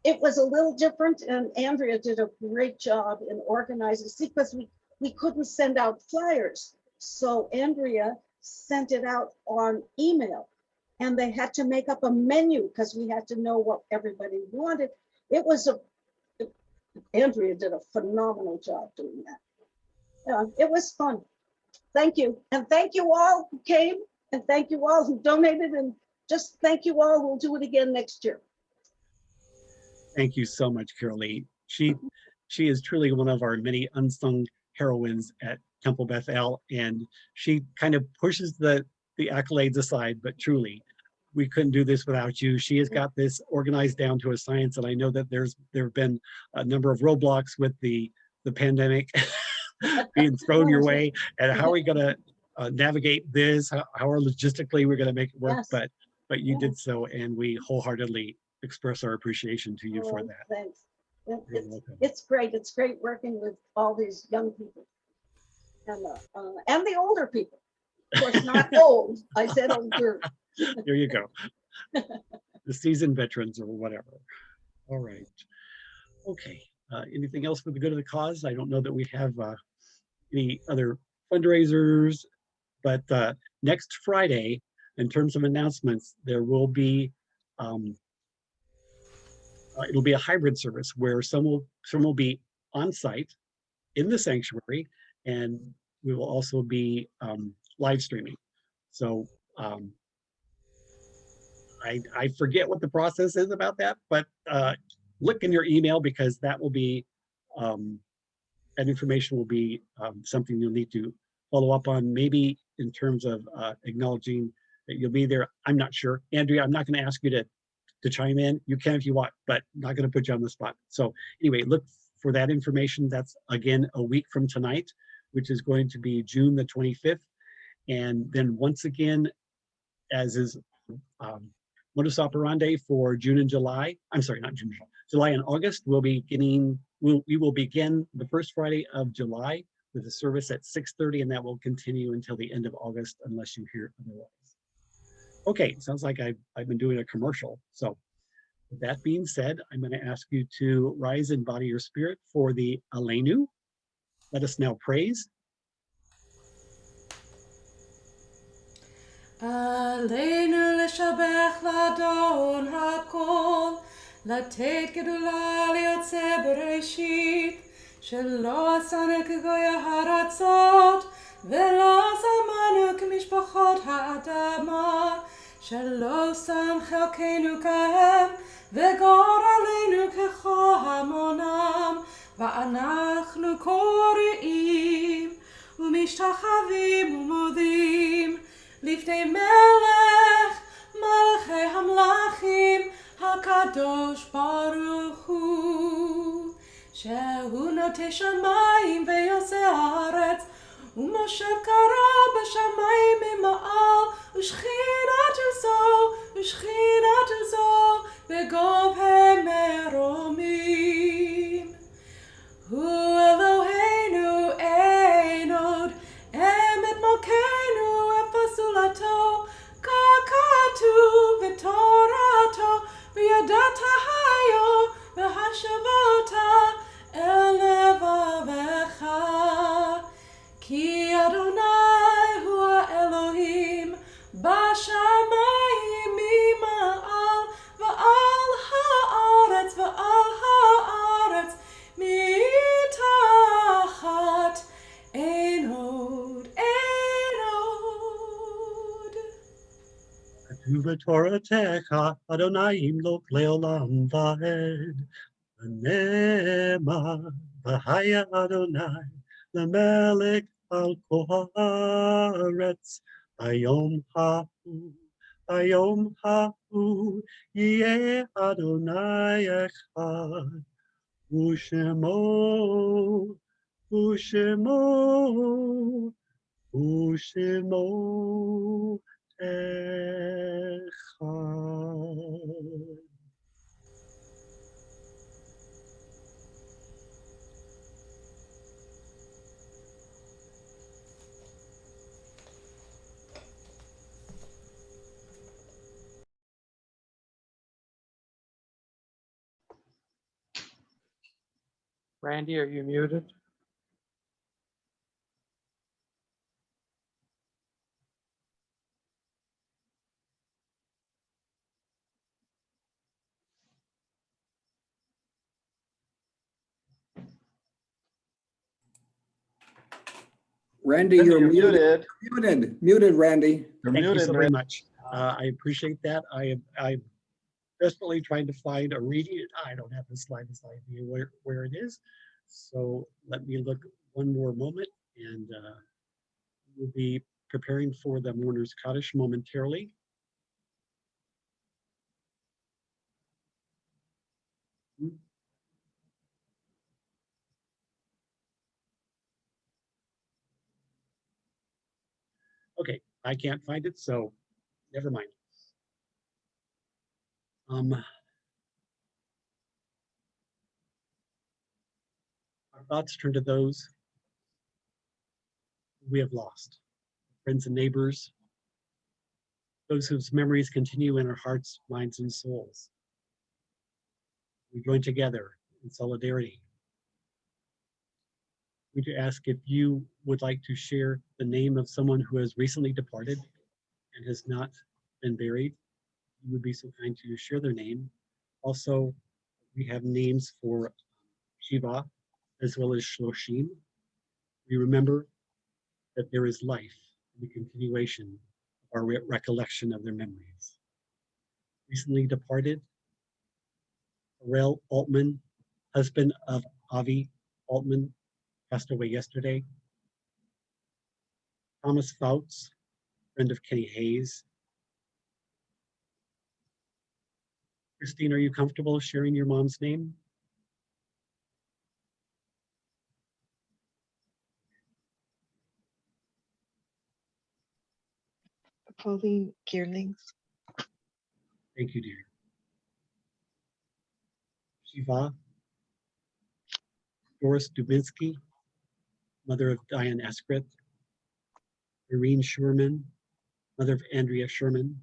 it was a little different, and Andrea did a great job in organizing. See, because we couldn't send out flyers, so Andrea sent it out on email, and they had to make up a menu because we had to know what everybody wanted. Andrea did a phenomenal job doing that. It was fun. Thank you. And thank you all who came, and thank you all who donated, and just thank you all. We'll do it again next year. Thank you so much, Carolee. She is truly one of our many unsung heroines at Temple Beth El, and she kind of pushes the accolades aside, but truly, we couldn't do this without you. She has got this organized down to a science, and I know that there have been a number of roadblocks with the pandemic being thrown your way, and how are we going to navigate this? How are logistically we're going to make it work? Yes. But you did so, and we wholeheartly express our appreciation to you for that. Thanks. It's great. It's great working with all these young people and the older people. Of course, not old. I said older. There you go. The seasoned veterans or whatever. All right. Okay. Anything else for the good of the cause? I don't know that we have any other fundraisers, But next Friday, in terms of announcements, there will be it'll be a hybrid service where some will be on site in the sanctuary, and we will also be live streaming. So I forget what the process is about that, but look in your email, because that will be that information will be something you'll need to follow up on, maybe in terms of acknowledging that you'll be there. I'm not sure. Andrea, I'm not going to ask you to chime in. You can if you want, but not going to put you on the spot. So anyway, look for that information. That's again a week from tonight, which is going to be June the 25th. And then once again, as is modus operandi for June and July, I'm sorry, not June, July and August, we will begin the first Friday of July with a service at 6:30, and that will continue until the end of August unless you hear otherwise. Okay, sounds like I've been doing a commercial. So with that being said, I'm going to ask you to rise in body or spirit for the Aleinu. Let us now praise. עלינו לשבח לאדון הכל, לתת גדולה ליוצא בראשית, שלא עשנו כגוי הארצות, ולא שמנו כמשפחות האדמה, שלא שם חלקנו כהם, וגורלנו כהמונם, ואנחנו קוראים ומשתחווים ומודים לפני מלך מלכי המלכים הקדוש ברוך הוא, שהוא נוטה שמיים ויוצא הארץ, ומושב קרא בשמיים ממעל, ושכינתו זו בגובה מרומים. הוא אלוהינו אין עוד, אמת מלכנו פסולתו, ככתוב בתורתו, וידעת היו והשבות אל לבבך. כי אדוני הוא האלוהים בשמיים ממעל, ועל הארץ מתחת אין עוד. כתוב בתורתך, אדוני ימלוך לעולם ועד. ונאמר, והיה אדוני למלך על כל הארץ. ביום ההוא יהיה אדוני אחד, ושמו אחד. Randy, are you muted? Randy, you're muted. Muted, Randy. Thank you so very much. I appreciate that. I'm desperately trying to find a reading. I don't have the slightest idea where it is. So let me look one more moment, and we'll be preparing for the mourner's Kaddish momentarily. Okay, I can't find it, so never mind. Our thoughts turn to those we have lost, friends and neighbors, those whose memories continue in our hearts, minds, and souls. We join together in solidarity. I'm going to ask if you would like to share the name of someone who has recently departed and has not been buried. You would be so kind to share their name. Also, we have names for Shiva as well as Shloshim. We remember that there is life in the continuation of our recollection of their memories. Recently departed, Harel Altman, husband of Avi Altman, passed away yesterday. Thomas Fouts, friend of Kenny Hayes. Christine, are you comfortable sharing your mom's name? Pauline Geerlings. Thank you, dear. Shiva, Doris Dubinsky, mother of Diane Eskrit. Irene Sherman, mother of Andrea Sherman.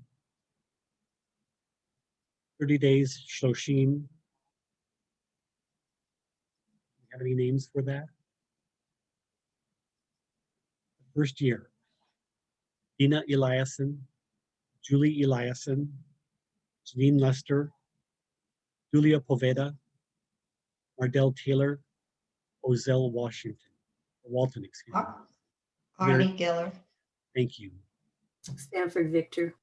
30 days, Shloshim. Do you have any names for that? The first year, Dina Eliason, Julie Eliason, Janine Lester, Julia Poveda, Mardell Taylor, Ozell Walton, excuse me. Arnie Giller. Thank you. Stanford Victor.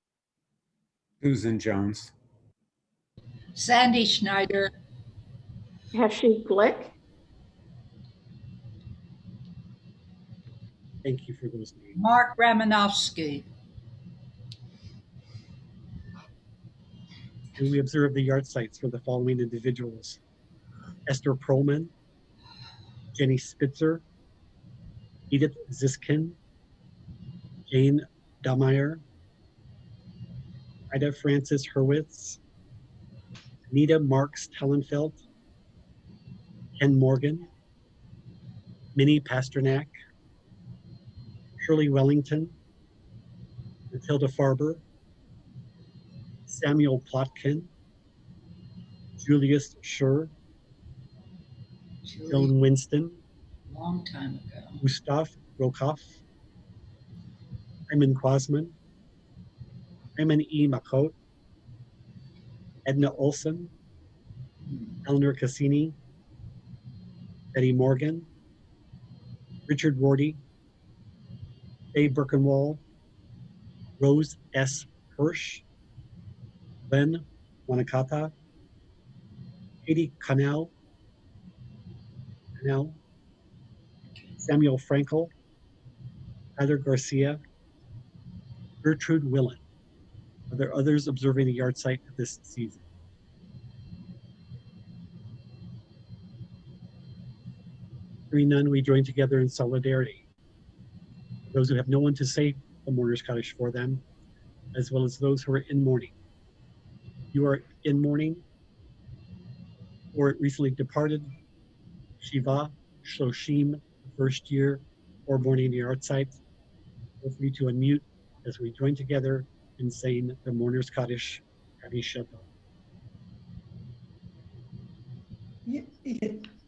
Susan Jones. Sandy Schneider. Heshie Glick. Thank you for those names. Mark Ramanovsky. And we observe the yard sites for the following individuals: Esther Perlman, Jenny Spitzer, Edith Ziskin, Jane Dameyer, Ida Francis Hurwitz, Anita Marks Tellenfeld, Ken Morgan, Minnie Pasternak, Shirley Wellington, Matilda Farber, Samuel Plotkin, Julius Schur, Joan Winston, Long time ago. Gustav Rokoff, Hyman Quasman, Hyman E. Makot, Edna Olson, Eleanor Cassini, Betty Morgan, Richard Rorty, Faye Birkenwall, Rose S. Hirsch, Len Wanakata, Katie Cannell, Samuel Frankel, Heather Garcia, Gertrude Willen. Are there others observing the yard site this season? Hearing none, we join together in solidarity. Those who have no one to say the mourner's Kaddish for them, as well as those who are in mourning. You are in mourning or recently departed, Shiva, Shloshim, the first year, or mourning the yard site. Feel free to unmute as we join together in saying the mourner's Kaddish, Kaddish Shabbat.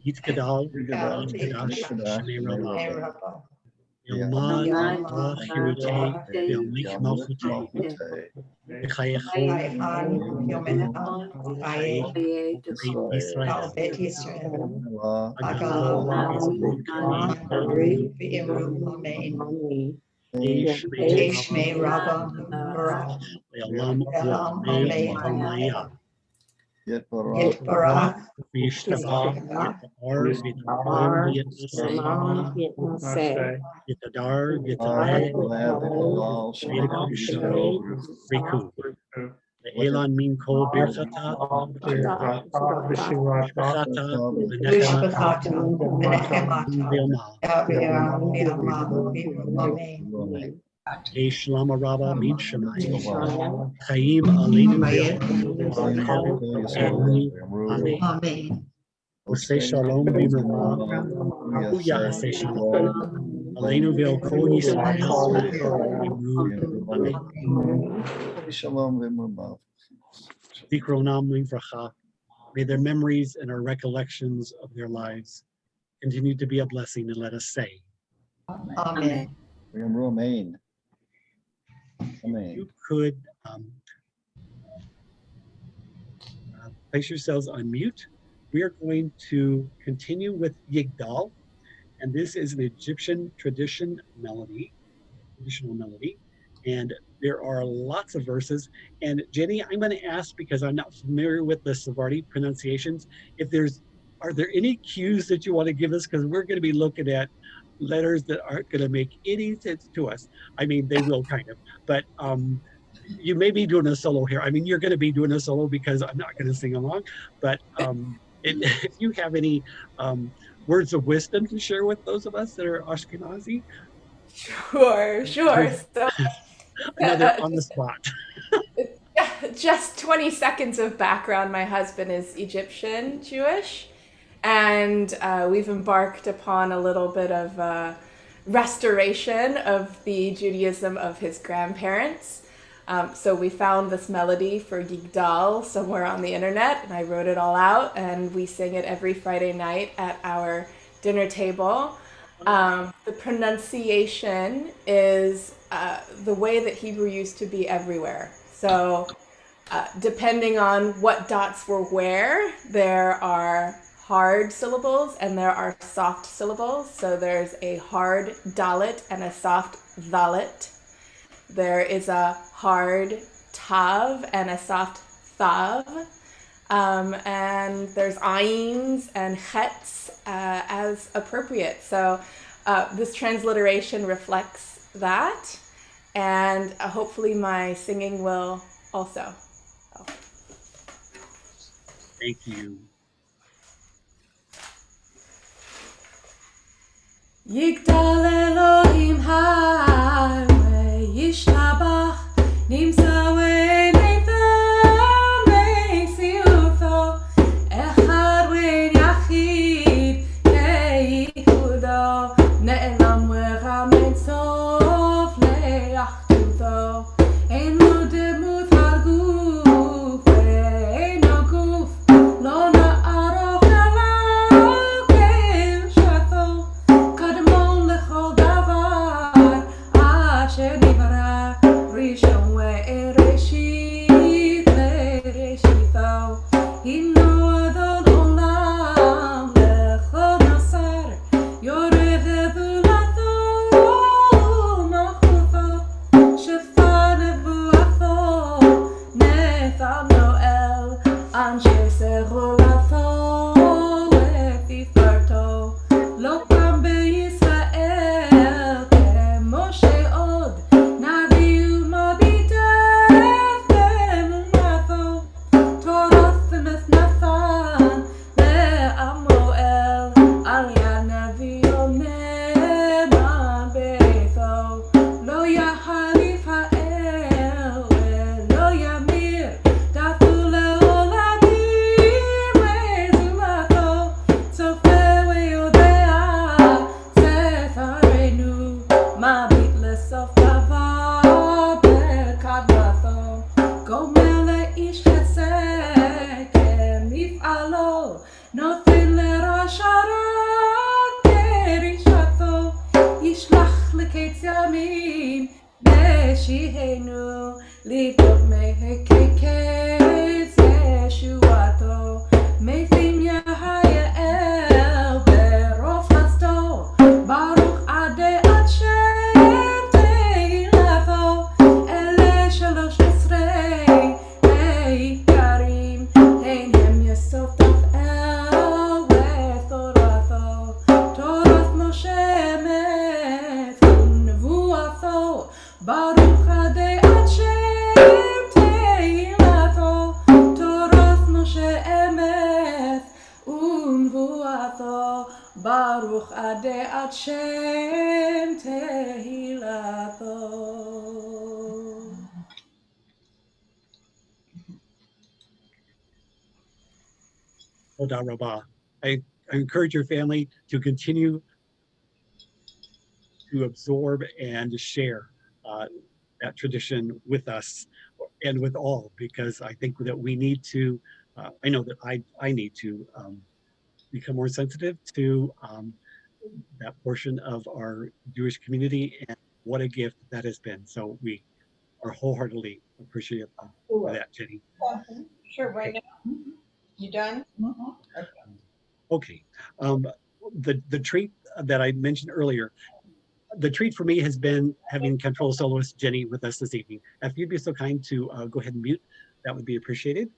Yitkadal, Yitkadash, Shnei Rabbah. Yomad, Chirutei, Yomich Malchutei, V'chayecho, Israel, Shmei Rabbah Le'olam Olamei Yitbarach V'yishtabach Yitadar Riku Le'elan Min Kol Birchata V'nechemata Ve'omah Shlama Rabba Min Shemayim Chaim Aleinu Amen. Amen. Oseh Shalom V'Mirma Huya Aseh Shalom Aleinu Ve'al Kol Yisrael Amen. Shalom v'murma. Zikronam Livracha. May their memories and our recollections of their lives continue to be a blessing, and let us say, Amen. Remain. Amen. you could place yourselves on mute. We are going to continue with Yigdal, and this is an Egyptian traditional melody, and there are lots of verses. And Jenny, I'm going to ask, because I'm not familiar with the Sephardi pronunciations, if are there any cues that you want to give us? Because we're going to be looking at letters that aren't going to make any sense to us. I mean, they will kind of, but you may be doing a solo here. I mean, you're going to be doing a solo because I'm not going to sing along, but if you have any words of wisdom to share with those of us that are Ashkenazi. Sure. So, Another on the spot. just 20 seconds of background. My husband is Egyptian Jewish, and we've embarked upon a little bit of restoration of the Judaism of his grandparents. So we found this melody for Yigdal somewhere on the internet, and I wrote it all out, and we sing it every Friday night at our dinner table. The pronunciation is the way that Hebrew used to be everywhere. So depending on what dots were where, there are hard syllables and there are soft syllables. So there's a hard dalet and a soft thalet. There is a hard tav and a soft thav. And there's ayins and chets as appropriate. So this transliteration reflects that, and hopefully my singing will also. Thank you. Yigdal Elohim Ha'arei Yishtabach Nimsa Ve'neitam Me'siutho Echad Ve'yachid Ke'ichudo Ne'elam Ve'cham Sof Le'achtutho Einu Demut Ha'guf Ve'eino Guf Lo Na'aroch Elav Ke'ushatho Kadmon Lechol Davar Asher Nivra Rishon Ve'ereshit Le'ereshitho Hinu Adon Olam Lechol Nasar Yoreh Evulatho Malchutho Shefa Nevuatho Nethal Noel Anshe Serulatho Lefifarto Lo Pam Be'Yisrael Moshe Od Navi Umabitef Be'emunatho Torath Nathan Le'amoel Alya Navi Oneman Be'etho Lo Yahalif Ha'el Lo Yamir Datu Le'olamim Le'zulatho Sofe Ve'yodea Setharenu Mabit Le'sof Davar Be'kadmatho Gomer Le'ish Chesed Ke'mif'alo Nothin Le'rasharat Ke'rishatho Yishlach Leketz Yamim Be'shihenu Livdot Mehekeketz Yeshuato Meithim Yahayel Be'rof Chasdo Baruch Adei Ad Shem Tehilatho Ele Shalosh Esrei Meikarim Hein Hem Yesod Taf'el Ve'toratho Torath Moshe Emet U'nevuatho Baruch Adei Ad Shem Tehilatho Torath Moshe Emet U'nevuatho Baruch Adei Ad Shem Tehilatho. Toda Rabbah. I encourage your family to continue to absorb and to share that tradition with us and with all, because I think that we need to, I know that I need to become more sensitive to that portion of our Jewish community, and what a gift that has been. So we are wholeheartedly appreciative for that, Jenny. Sure, right now. You done? Okay. The treat that I mentioned earlier, the treat for me has been having control soloist Jenny with us this evening. If you'd be so kind to go ahead and mute, that would be appreciated.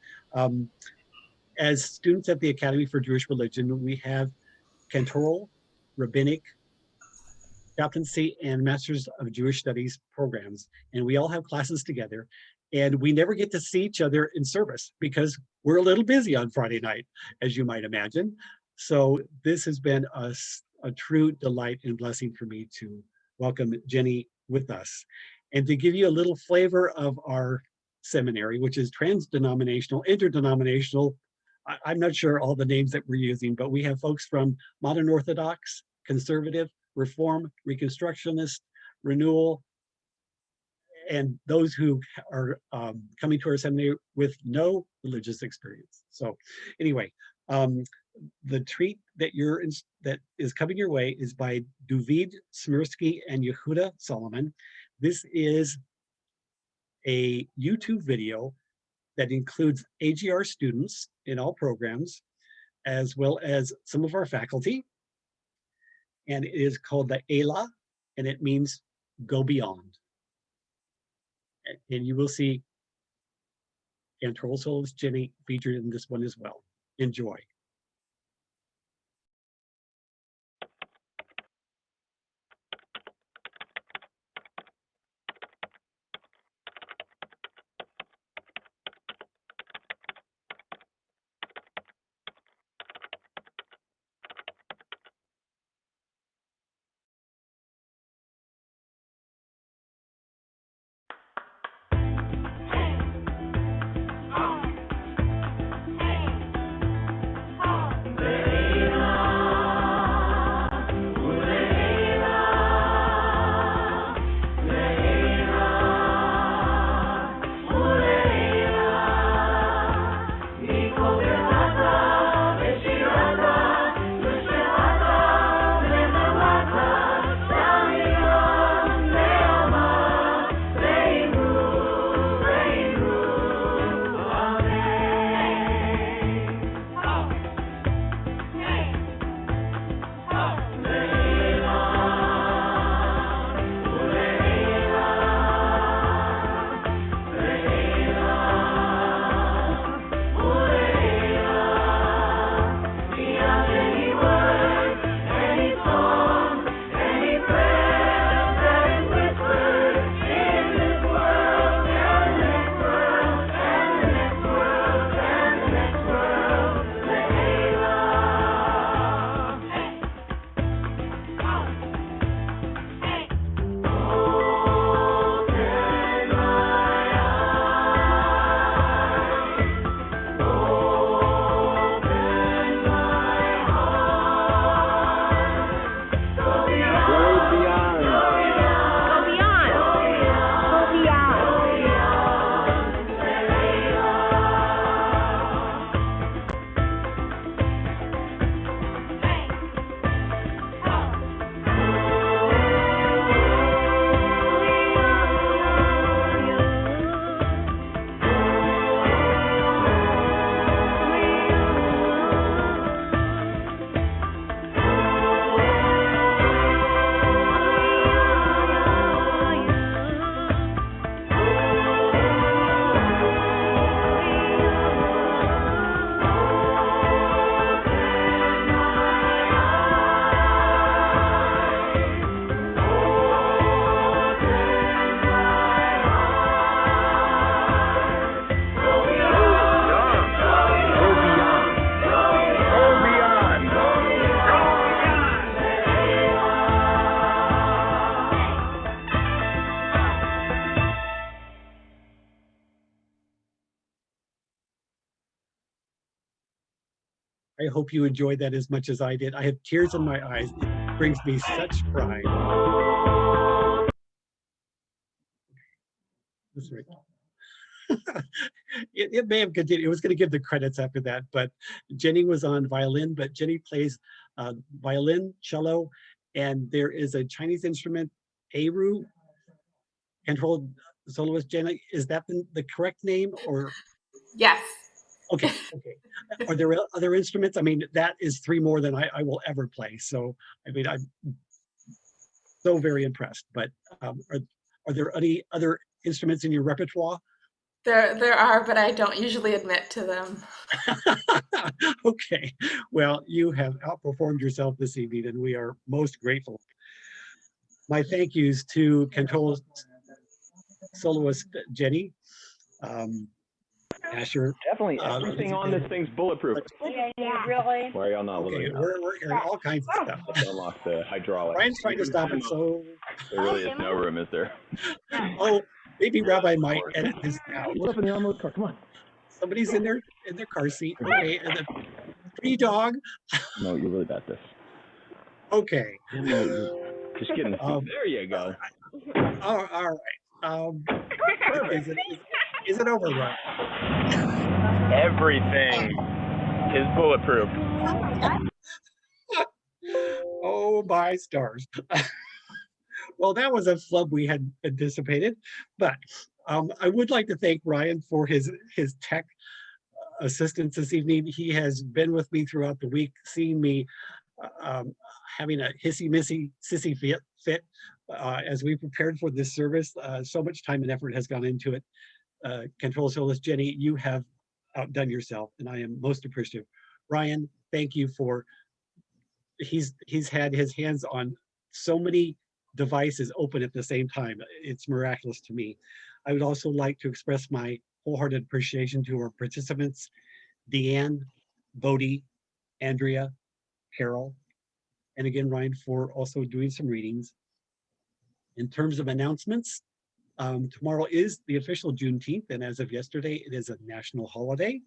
As students at the Academy for Jewish Religion, we have cantoral, rabbinic, chaplaincy, and Masters of Jewish Studies programs, and we all have classes together, and we never get to see each other in service because we're a little busy on Friday night, as you might imagine. So this has been a true delight and blessing for me to welcome Jenny with us. And to give you a little flavor of our seminary, which is trans-denominational, interdenominational, I'm not sure all the names that we're using, but we have folks from modern Orthodox, conservative, Reform, Reconstructionist, Renewal, and those who are coming to our seminary with no religious experience. So anyway, the treat that that is coming your way is by Duvid Smirsky and Yehuda Solomon. This is a YouTube video that includes AGR students in all programs, as well as some of our faculty. And it is called the Ela, and it means go beyond. And you will see Cantor Soloist Jenny featured in this one as well. Enjoy. I hope you enjoyed that as much as I did. I have tears in my eyes. It brings me such pride. That's right. it may have continued. It was going to give the credits after that, but Jenny was on violin, but Jenny plays violin, cello, and there is a Chinese instrument, Aru, controlled soloist. Jenny, is that the correct name or? Yes. Okay, okay. Are there other instruments? I mean, that is 3 more than I will ever play. So, I mean, I'm so very impressed. But are there any other instruments in your repertoire? There are, but I don't usually admit to them. Okay, well, you have outperformed yourself this evening, and we are most grateful. My thank yous to control soloist Jenny, Asher. Definitely everything on this thing's bulletproof. Yeah, really? Why are y'all not Okay, living out? we're hearing all kinds of stuff. Let's unlock the hydraulic. Ryan's trying to stop it, so There really is no room, is there? oh, maybe Rabbi might edit this out. What's up in the armored car? Come on. Somebody's in their car seat. Okay, and the tree dog. No, you're really bad at this. Okay. Just kidding. There you go. All right. Is it over, Ryan? Everything is bulletproof. Oh my stars. Well, that was a flub we had anticipated, but I would like to thank Ryan for his tech assistance this evening. He has been with me throughout the week, seeing me having a hissy-missy sissy fit as we prepared for this service. So much time and effort has gone into it. Control Soloist Jenny, you have outdone yourself, and I am most appreciative. Ryan, thank you for, he's had his hands on so many devices open at the same time. It's miraculous to me. I would also like to express my wholehearted appreciation to our participants, Deanne, Bodie, Andrea, Carol, and again, Ryan, for also doing some readings. In terms of announcements, tomorrow is the official Juneteenth, and as of yesterday, it is a national holiday.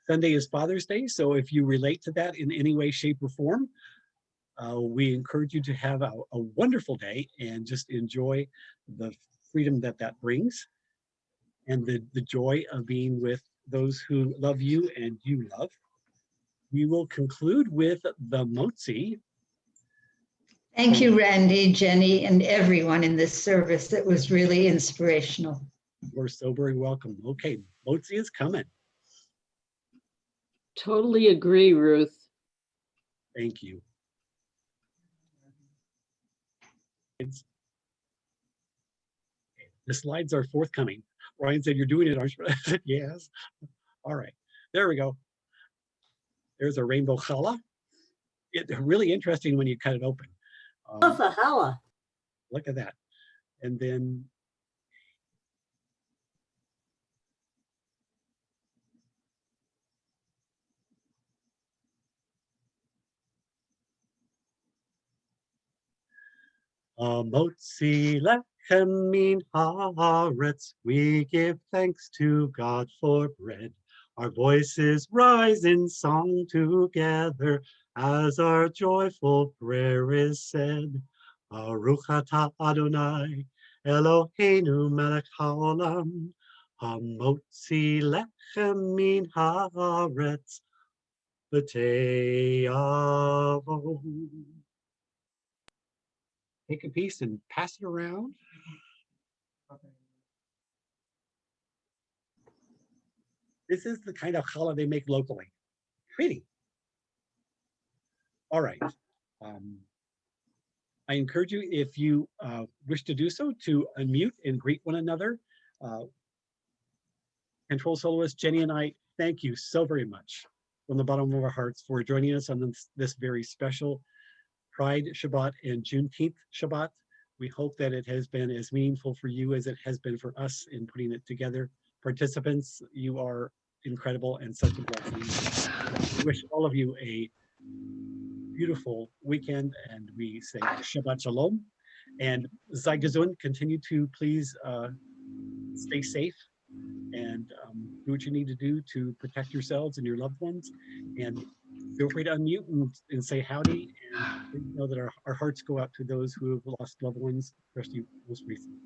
Sunday is Father's Day, so if you relate to that in any way, shape, or form, we encourage you to have a wonderful day and just enjoy the freedom that brings and the joy of being with those who love you and you love. We will conclude with the Motzi. Thank you, Randy, Jenny, and everyone in this service. It was really inspirational. You're so very welcome. Okay, Motzi is coming. Totally agree, Ruth. Thank you. The slides are forthcoming. Ryan said, "You're doing it, aren't you?" I said, "Yes." All right, there we go. There's a rainbow challah. It's really interesting when you cut it open. What's a challah? Look at that. And then Motzi lechem min haaretz, we give thanks to God for bread. Our voices rise in song together as our joyful prayer is said. Baruch atah Adonai, Eloheinu melech haolam, hamotzi lechem min haaretz, v'te'avo. Take a piece and pass it around. This is the kind of challah they make locally. Pretty. All right. I encourage you, if you wish to do so, to unmute and greet one another. Control Soloist Jenny and I thank you so very much from the bottom of our hearts for joining us on this very special Pride Shabbat and Juneteenth Shabbat. We hope that it has been as meaningful for you as it has been for us in putting it together. Participants, you are incredible and such a blessing. We wish all of you a beautiful weekend, and we say Shabbat Shalom. And Sei gesund, continue to please stay safe and do what you need to do to protect yourselves and your loved ones. And feel free to unmute and say howdy. And know that our hearts go out to those who have lost loved ones, especially most recently.